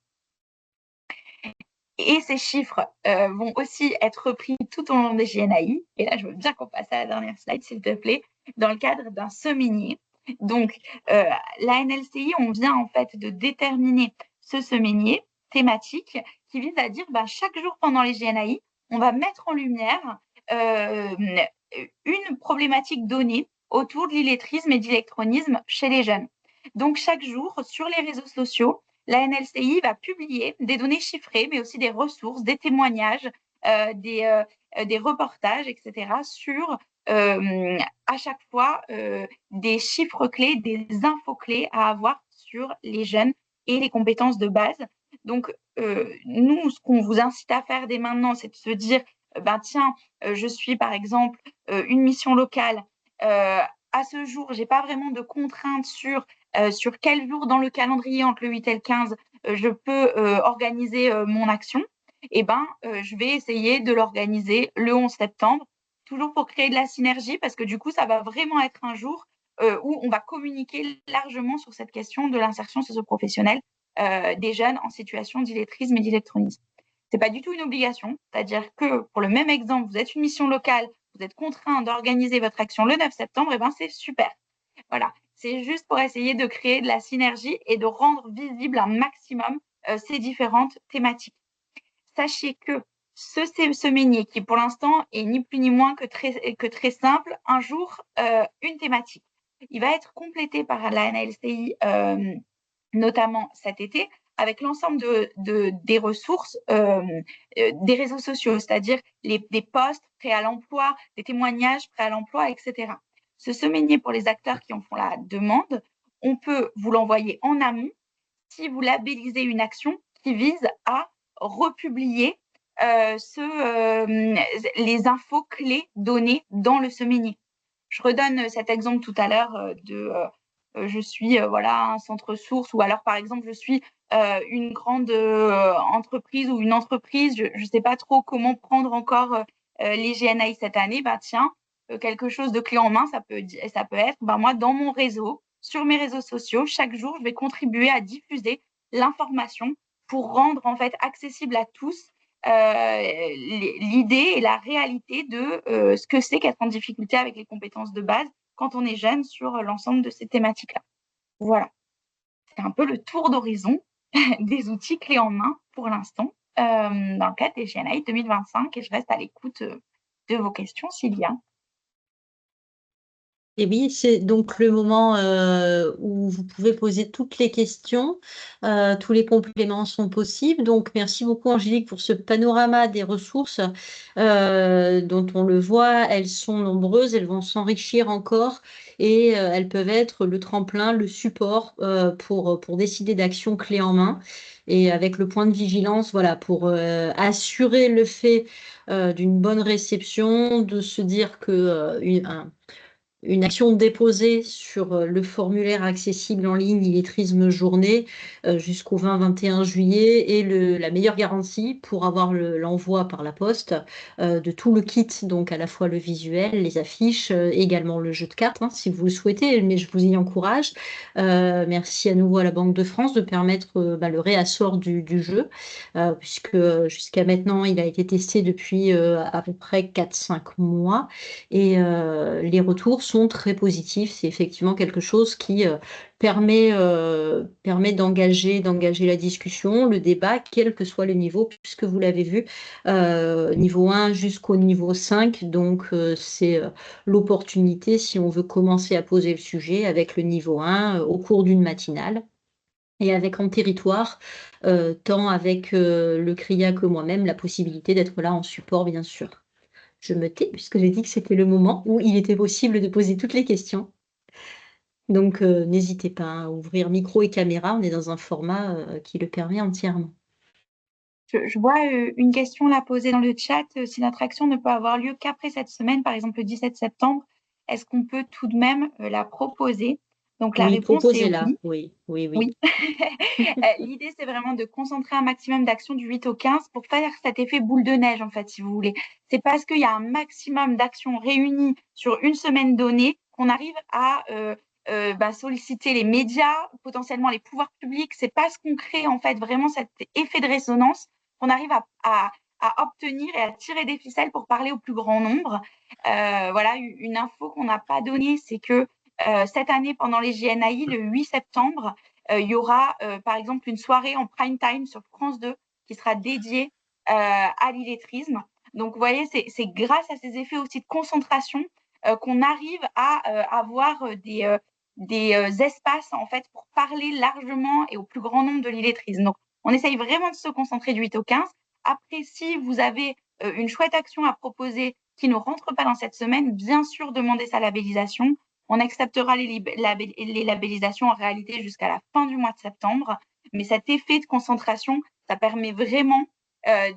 Et ces chiffres vont aussi être repris tout au long des JNAI. Et là, je veux bien qu'on passe à la dernière slide, s'il te plaît, dans le cadre d'un semainier. Donc, la NLCI, on vient en fait de déterminer ce semainier thématique qui vise à dire chaque jour pendant les JNAI, on va mettre en lumière une problématique donnée autour de l'illettrisme et de l'électronisme chez les jeunes. Donc, chaque jour, sur les réseaux sociaux, la NLCI va publier des données chiffrées, mais aussi des ressources, des témoignages, des reportages, etc., sur à chaque fois des chiffres clés, des infos clés à avoir sur les jeunes et les compétences de base. Donc, nous, ce qu'on vous incite à faire dès maintenant, c'est de se dire, ben tiens, je suis par exemple une mission locale. À ce jour, je n'ai pas vraiment de contraintes sur quel jour dans le calendrier entre le 8 et le 15 je peux organiser mon action. Eh ben, je vais essayer de l'organiser le 11 septembre, toujours pour créer de la synergie, parce que du coup, ça va vraiment être un jour où on va communiquer largement sur cette question de l'insertion socio-professionnelle des jeunes en situation d'illettrisme et d'illectronisme. Ce n'est pas du tout une obligation, c'est-à-dire que pour le même exemple, vous êtes une mission locale, vous êtes contraint d'organiser votre action le 9 septembre, et ben c'est super. Voilà, c'est juste pour essayer de créer de la synergie et de rendre visible un maximum ces différentes thématiques. Sachez que ce semainier, qui pour l'instant est ni plus ni moins que très simple, un jour, une thématique. Il va être complété par la NLCI, notamment cet été, avec l'ensemble des ressources des réseaux sociaux, c'est-à-dire des posts prêts à l'emploi, des témoignages prêts à l'emploi, etc. Ce semainier, pour les acteurs qui en font la demande, on peut vous l'envoyer en amont si vous labellisez une action qui vise à republier les infos clés données dans le semainier. Je redonne cet exemple tout à l'heure je suis voilà, un centre source, ou alors par exemple je suis une grande entreprise ou une entreprise, je ne sais pas trop comment prendre encore les GNI cette année. Bah, tiens, quelque chose de clé en main, ça peut être bah, moi dans mon réseau, sur mes réseaux sociaux, chaque jour je vais contribuer à diffuser l'information pour rendre en fait accessible à tous l'idée et la réalité de ce que c'est qu'être en difficulté avec les compétences de base quand on est jeune sur l'ensemble de ces thématiques-là. Voilà, c'est un peu le tour d'horizon des outils clés en main pour l'instant dans le cadre des GNI 2025, et je reste à l'écoute de vos questions s'il y a. Et oui, c'est donc le moment où vous pouvez poser toutes les questions. Tous les compléments sont possibles. Donc, merci beaucoup, Angélique, pour ce panorama des ressources dont on le voit. Elles sont nombreuses, elles vont s'enrichir encore et elles peuvent être le tremplin, le support pour décider d'actions clés en main. Et avec le point de vigilance, voilà, pour assurer le fait d'une bonne réception, de se dire que une action déposée sur le formulaire accessible en ligne Illettrisme Journée jusqu'au 20-21 juillet est la meilleure garantie pour avoir l'envoi par la poste de tout le kit, donc à la fois le visuel, les affiches, également le jeu de cartes, hein, si vous le souhaitez, mais je vous y encourage. Merci à nouveau à la Banque de France de permettre le réassort du jeu, puisque jusqu'à maintenant, il a été testé depuis à peu près 4-5 mois. Et les retours sont très positifs. C'est effectivement quelque chose qui permet d'engager la discussion, le débat, quel que soit le niveau, puisque vous l'avez vu, niveau 1 jusqu'au niveau 5. Donc, c'est l'opportunité, si on veut commencer à poser le sujet, avec le niveau 1 au cours d'une matinale. Et avec en territoire, tant avec le CRIA que moi-même, la possibilité d'être là en support, bien sûr. Je me tais puisque j'ai dit que c'était le moment où il était possible de poser toutes les questions. Donc, n'hésitez pas à ouvrir micro et caméra. On est dans un format qui le permet entièrement. Je vois une question là posée dans le chat. Si notre action ne peut avoir lieu qu'après cette semaine, par exemple le 17 septembre, est-ce qu'on peut tout de même la proposer? Donc, la Oui, réponse est proposez-la. oui. Oui. L'idée, c'est vraiment de concentrer un maximum d'actions du 8 au 15 pour faire cet effet boule de neige, en fait, si vous voulez. C'est parce qu'il y a un maximum d'actions réunies sur une semaine donnée qu'on arrive à solliciter les médias, potentiellement les pouvoirs publics. C'est parce qu'on crée, en fait, vraiment cet effet de résonance qu'on arrive à obtenir et à tirer des ficelles pour parler au plus grand nombre. Voilà, une info qu'on n'a pas donnée, c'est que cette année, pendant les GNI, le 8 septembre, il y aura, par exemple, une soirée en prime time sur France 2 qui sera dédiée à l'illettrisme. Donc, vous voyez, c'est grâce à ces effets aussi de concentration qu'on arrive à avoir espaces en fait pour parler largement et au plus grand nombre de l'illettrisme. Donc, on essaye vraiment de se concentrer du 8 au 15. Après, si vous avez une chouette action à proposer qui ne rentre pas dans cette semaine, bien sûr, demandez sa labellisation. On acceptera les labellisations en réalité jusqu'à la fin du mois de septembre. Mais cet effet de concentration, ça permet vraiment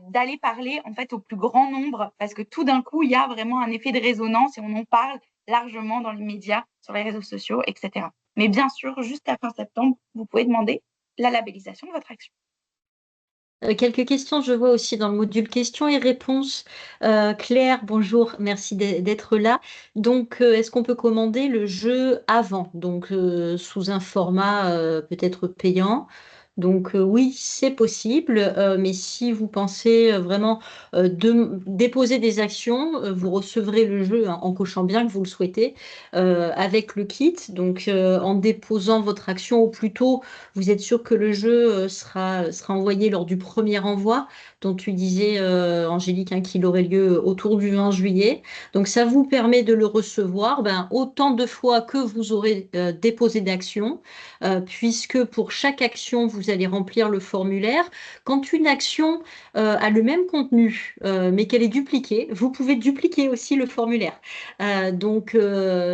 d'aller parler en fait au plus grand nombre parce que tout d'un coup, il y a vraiment un effet de résonance et on en parle largement dans les médias, sur les réseaux sociaux, etc. Mais bien sûr, jusqu'à fin septembre, vous pouvez demander la labellisation de votre action. Quelques questions, je vois aussi dans le module questions et réponses. Claire, bonjour, merci d'être là. Donc, est-ce qu'on peut commander le jeu avant, donc sous un format peut-être payant? Donc oui, c'est possible, mais si vous pensez vraiment déposer des actions, vous recevrez le jeu en cochant bien que vous le souhaitez avec le kit. Donc en déposant votre action au plus tôt, vous êtes sûr que le jeu sera envoyé lors du premier envoi, dont tu disais, Angélique, hein, qu'il aurait lieu autour du 20 juillet. Donc ça vous permet de le recevoir autant de fois que vous aurez déposé d'actions, puisque pour chaque action, vous allez remplir le formulaire. Quand une action a le même contenu, mais qu'elle est dupliquée, vous pouvez dupliquer aussi le formulaire. Donc,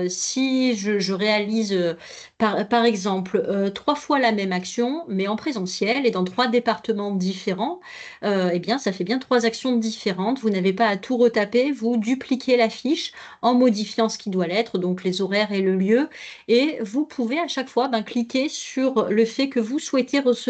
si je réalise, par exemple, 3 fois la même action, mais en présentiel et dans 3 départements différents, eh bien, ça fait bien 3 actions différentes. Vous n'avez pas à tout retaper, vous dupliquez la fiche en modifiant ce qui doit l'être, donc les horaires et le lieu, et vous pouvez à chaque fois cliquer sur le fait que vous souhaitez recevoir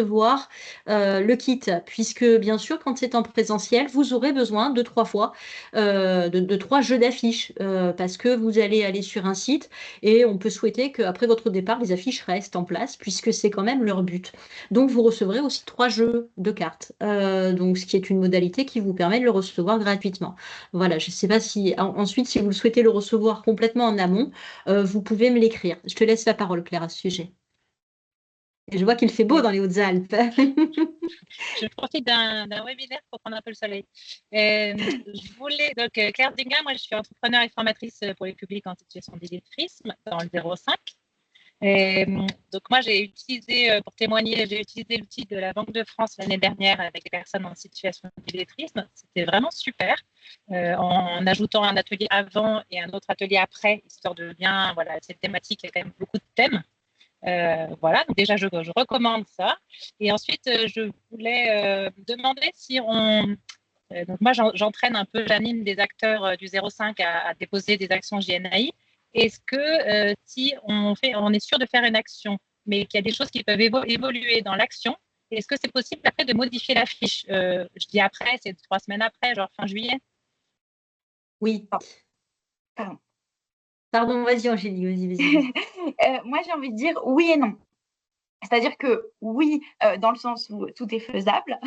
le kit, puisque bien sûr, quand c'est en présentiel, vous aurez besoin de 3 fois, de 3 jeux d'affiches, parce que vous allez aller sur un site et on peut souhaiter qu'après votre départ, les affiches restent en place, puisque c'est quand même leur but. Donc, vous recevrez aussi 3 jeux de cartes, donc ce qui est une modalité qui vous permet de le recevoir gratuitement. Voilà, je ne sais pas si ensuite, si vous le souhaitez le recevoir complètement en amont, vous pouvez me l'écrire. Je te laisse la parole, Claire, à ce sujet. Et je vois qu'il fait beau dans les Hautes-Alpes. Je profite d'un webinaire pour prendre un peu le soleil. Je voulais, donc, Claire Dinga, moi je suis entrepreneur et formatrice pour les publics en situation d'illettrisme dans le 05. Donc moi j'ai utilisé, pour témoigner, j'ai utilisé l'outil de la Banque de France l'année dernière avec des personnes en situation d'illettrisme. C'était vraiment super, en ajoutant un atelier avant et un autre atelier après, histoire de bien, voilà, cette thématique, il y a quand même beaucoup de thèmes. Voilà, donc déjà je recommande ça. Et ensuite, je voulais demander si on... donc moi, j'entraîne un peu, j'anime des acteurs du 05 à déposer des actions JNAI. Est-ce que si on est sûr de faire une action, mais qu'il y a des choses qui peuvent évoluer dans l'action, est-ce que c'est possible après de modifier la fiche? Je dis après, c'est 3 semaines après, genre fin juillet? Oui. Pardon. Pardon, vas-y Angélique, vas-y. Moi, j'ai envie de dire oui et non. C'est-à-dire que oui, dans le sens où tout est faisable,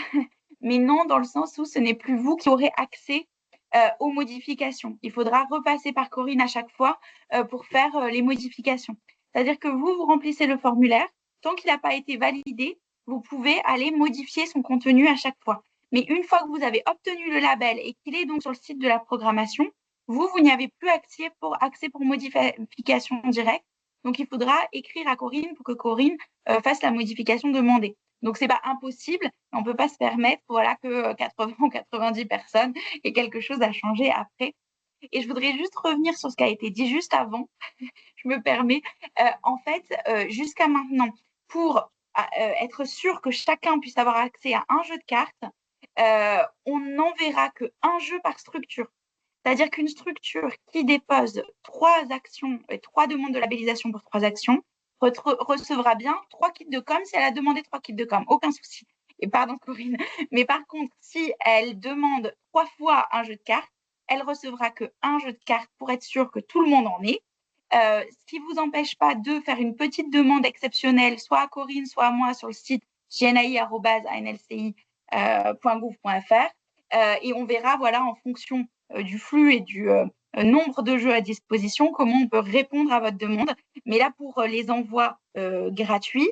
mais non dans le sens où ce n'est plus vous qui aurez accès aux modifications. Il faudra repasser par Corinne à chaque fois pour faire les modifications. C'est-à-dire que vous remplissez le formulaire. Tant qu'il n'a pas été validé, vous pouvez aller modifier son contenu à chaque fois. Mais une fois que vous avez obtenu le label et qu'il est donc sur le site de la programmation, vous n'y avez plus accès pour modification directe. Donc, il faudra écrire à Corinne pour que Corinne fasse la modification demandée. Donc, ce n'est pas impossible. On ne peut pas se permettre que 80 ou 90 personnes aient quelque chose à changer après. Et je voudrais juste revenir sur ce qui a été dit juste avant. Je me permets. En fait, jusqu'à maintenant, pour être sûr que chacun puisse avoir accès à un jeu de cartes, on n'enverra qu'un jeu par structure. C'est-à-dire qu'une structure qui dépose 3 actions et 3 demandes de labellisation pour 3 actions recevra bien 3 kits de com si elle a demandé 3 kits de com. Aucun souci. Et pardon, Corinne. Mais par contre, si elle demande 3 fois un jeu de cartes, elle recevra qu'un jeu de cartes pour être sûre que tout le monde en ait. Ce qui ne vous empêche pas de faire une petite demande exceptionnelle, soit à Corinne, soit à moi sur le site jnai@anlci.gouv.fr. Et on verra, en fonction du flux et du nombre de jeux à disposition, comment on peut répondre à votre demande. Mais là, pour les envois gratuits,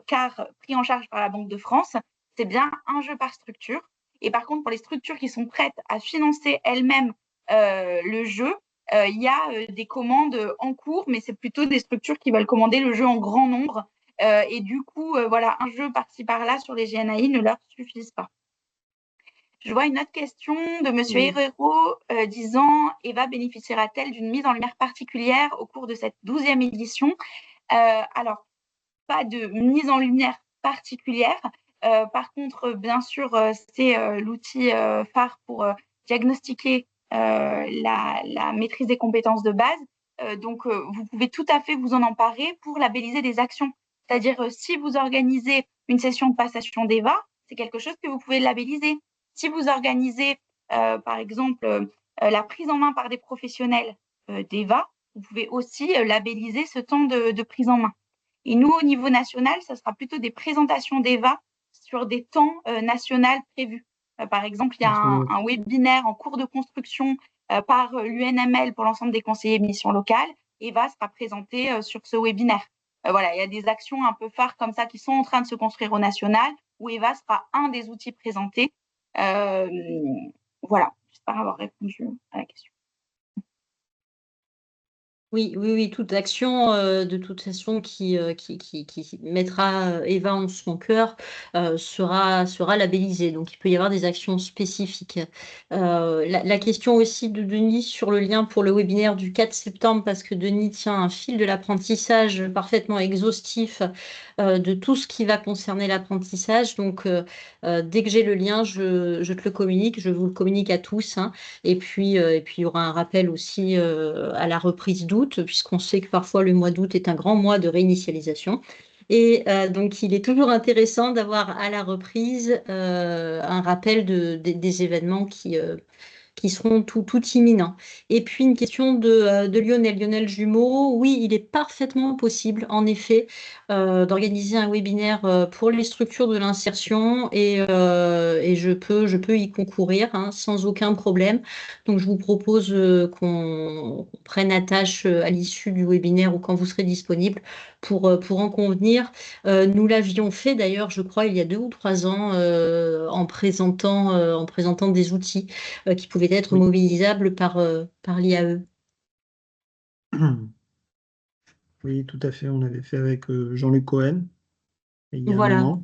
car pris en charge par la Banque de France, c'est bien un jeu par structure. Et par contre, pour les structures qui sont prêtes à financer elles-mêmes le jeu, il y a des commandes en cours, mais c'est plutôt des structures qui veulent commander le jeu en grand nombre. Et du coup, voilà, un jeu par-ci par-là sur les GNAI ne leur suffisent pas. Je vois une autre question de Monsieur Herrero disant « Eva bénéficiera-t-elle d'une mise en lumière particulière au cours de cette 12e édition ?» Alors, pas de mise en lumière particulière. Par contre, bien sûr, c'est l'outil phare pour diagnostiquer la maîtrise des compétences de base. Donc, vous pouvez tout à fait vous en emparer pour labelliser des actions. C'est-à-dire, si vous organisez une session de passation d'EVA, c'est quelque chose que vous pouvez labelliser. Si vous organisez, par exemple, la prise en main par des professionnels d'EVA, vous pouvez aussi labelliser ce temps de prise en main. Et nous, au niveau national, ça sera plutôt des présentations d'EVA sur des temps nationaux prévus. Par exemple, il y a un webinaire en cours de construction par l'UNML pour l'ensemble des conseillers de missions locales. EVA sera présenté sur ce webinaire. Voilà, il y a des actions un peu phares comme ça qui sont en train de se construire au national, où EVA sera un des outils présentés. Voilà, j'espère avoir répondu à la question. Oui, toute action de toute façon qui mettra Eva en son cœur sera labellisée. Donc, il peut y avoir des actions spécifiques. La question aussi de Denis sur le lien pour le webinaire du 4 septembre, parce que Denis tient un fil de l'apprentissage parfaitement exhaustif de tout ce qui va concerner l'apprentissage. Donc, dès que j'ai le lien, je te le communique, je vous le communique à tous. Hein. Et puis, il y aura un rappel aussi à la reprise d'août, puisqu'on sait que parfois le mois d'août est un grand mois de réinitialisation. Et donc, il est toujours intéressant d'avoir à la reprise un rappel des événements qui seront tout imminents. Et puis, une question de Lionel Jumeau. Oui, il est parfaitement possible, en effet, d'organiser un webinaire pour les structures de l'insertion et je peux y concourir hein, sans aucun problème. Donc, je vous propose qu'on prenne à tâche à l'issue du webinaire ou quand vous serez disponible pour en convenir. Nous l'avions fait d'ailleurs, je crois, il y a 2 ou 3 ans en présentant des outils qui pouvaient être mobilisables par l'IAE. Oui, tout à fait. On avait fait avec Jean-Luc Cohen il y a un moment.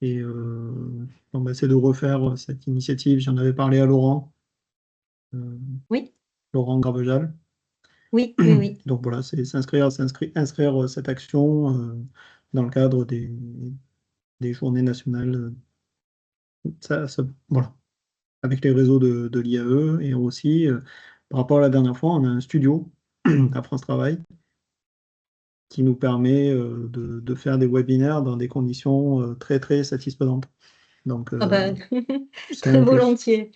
Et c'est de refaire cette initiative. J'en avais parlé à Laurent. Oui. Laurent Gravejal. Oui. Donc voilà, c'est inscrire cette action dans le cadre des journées nationales. Voilà. Avec les réseaux de l'IAE et aussi, par rapport à la dernière fois, on a un studio à France Travail qui nous permet de faire des webinaires dans des conditions très, très satisfaisantes. Donc, très volontiers.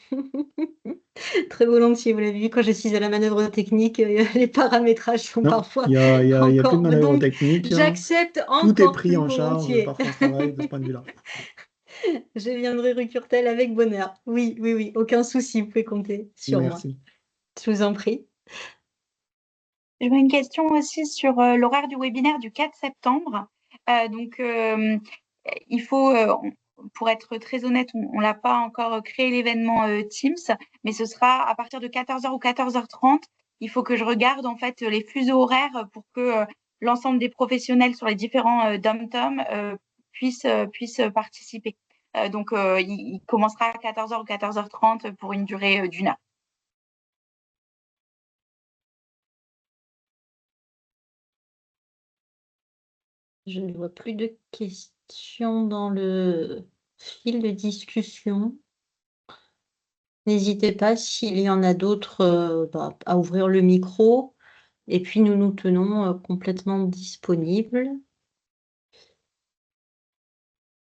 Très volontiers, vous l'avez vu, quand je suis à la manœuvre technique, les paramétrages sont parfois il y a plus de manœuvre donc, technique. J'accepte encore. Tout est pris en volontiers. charge par France Travail de ce point de vue-là. Je viendrai rue Curtel avec bonheur. Oui, aucun souci, vous pouvez compter sur moi. Je vous en prie. Je vois une question aussi sur l'horaire du webinaire du 4 septembre. Il faut, pour être très honnête, on l'a pas encore créé l'événement Teams, mais ce sera à partir de 14h ou 14h30. Il faut que je regarde en fait les fuseaux horaires pour que l'ensemble des professionnels sur les différents dom-tom puissent participer. Il commencera à 14h ou 14h30 pour une durée d'1 heure. Je ne vois plus de questions dans le fil de discussion. N'hésitez pas, s'il y en a d'autres, à ouvrir le micro. Et puis, nous nous tenons complètement disponibles.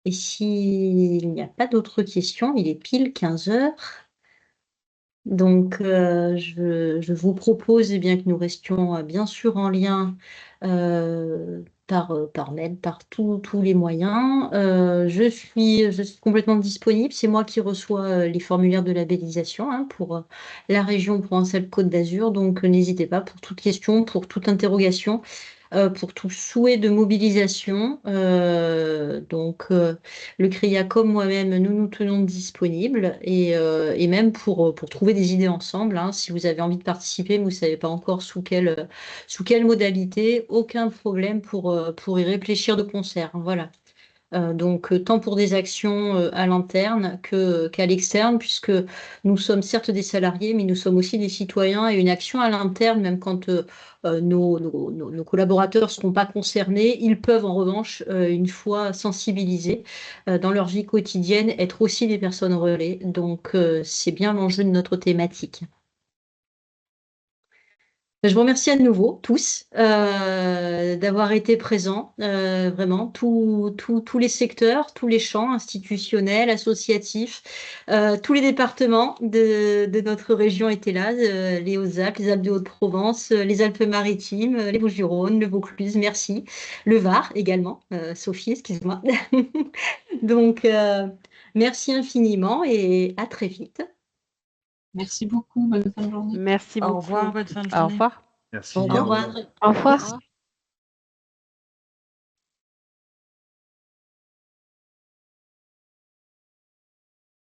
Et s'il n'y a pas d'autres questions, il est pile 15 heures. Donc, je vous propose bien que nous restions bien sûr en lien par mail, par tous les moyens. Je suis complètement disponible. C'est moi qui reçois les formulaires de labellisation hein, pour la région Provence-Alpes-Côte d'Azur. Donc, n'hésitez pas pour toute question, pour toute interrogation pour tout souhait de mobilisation. Donc, le CRIA comme moi-même, nous tenons disponibles et même pour trouver des idées ensemble. Hein. Si vous avez envie de participer, mais vous ne savez pas encore sous quelle modalité, aucun problème pour y réfléchir de concert. Voilà. Donc, tant pour des actions à l'interne qu'à l'externe, puisque nous sommes certes des salariés, mais nous sommes aussi des citoyens et une action à l'interne, même quand nos collaborateurs ne seront pas concernés, ils peuvent en revanche, une fois sensibilisés dans leur vie quotidienne, être aussi des personnes relais. Donc, c'est bien l'enjeu de notre thématique. Je vous remercie à nouveau tous d'avoir été présents, vraiment, tous les secteurs, tous les champs institutionnels, associatifs, tous les départements de notre région étaient là, les Hautes-Alpes, les Alpes de Haute-Provence, les Alpes-Maritimes, les Bouches-du-Rhône, le Vaucluse, merci, le Var également, Sophie, excuse-moi. Donc, merci infiniment et à très vite. Merci beaucoup. Bonne fin de journée. Merci Au beaucoup. revoir, bonne fin de Au journée. revoir. Merci. Au Au revoir. Au revoir.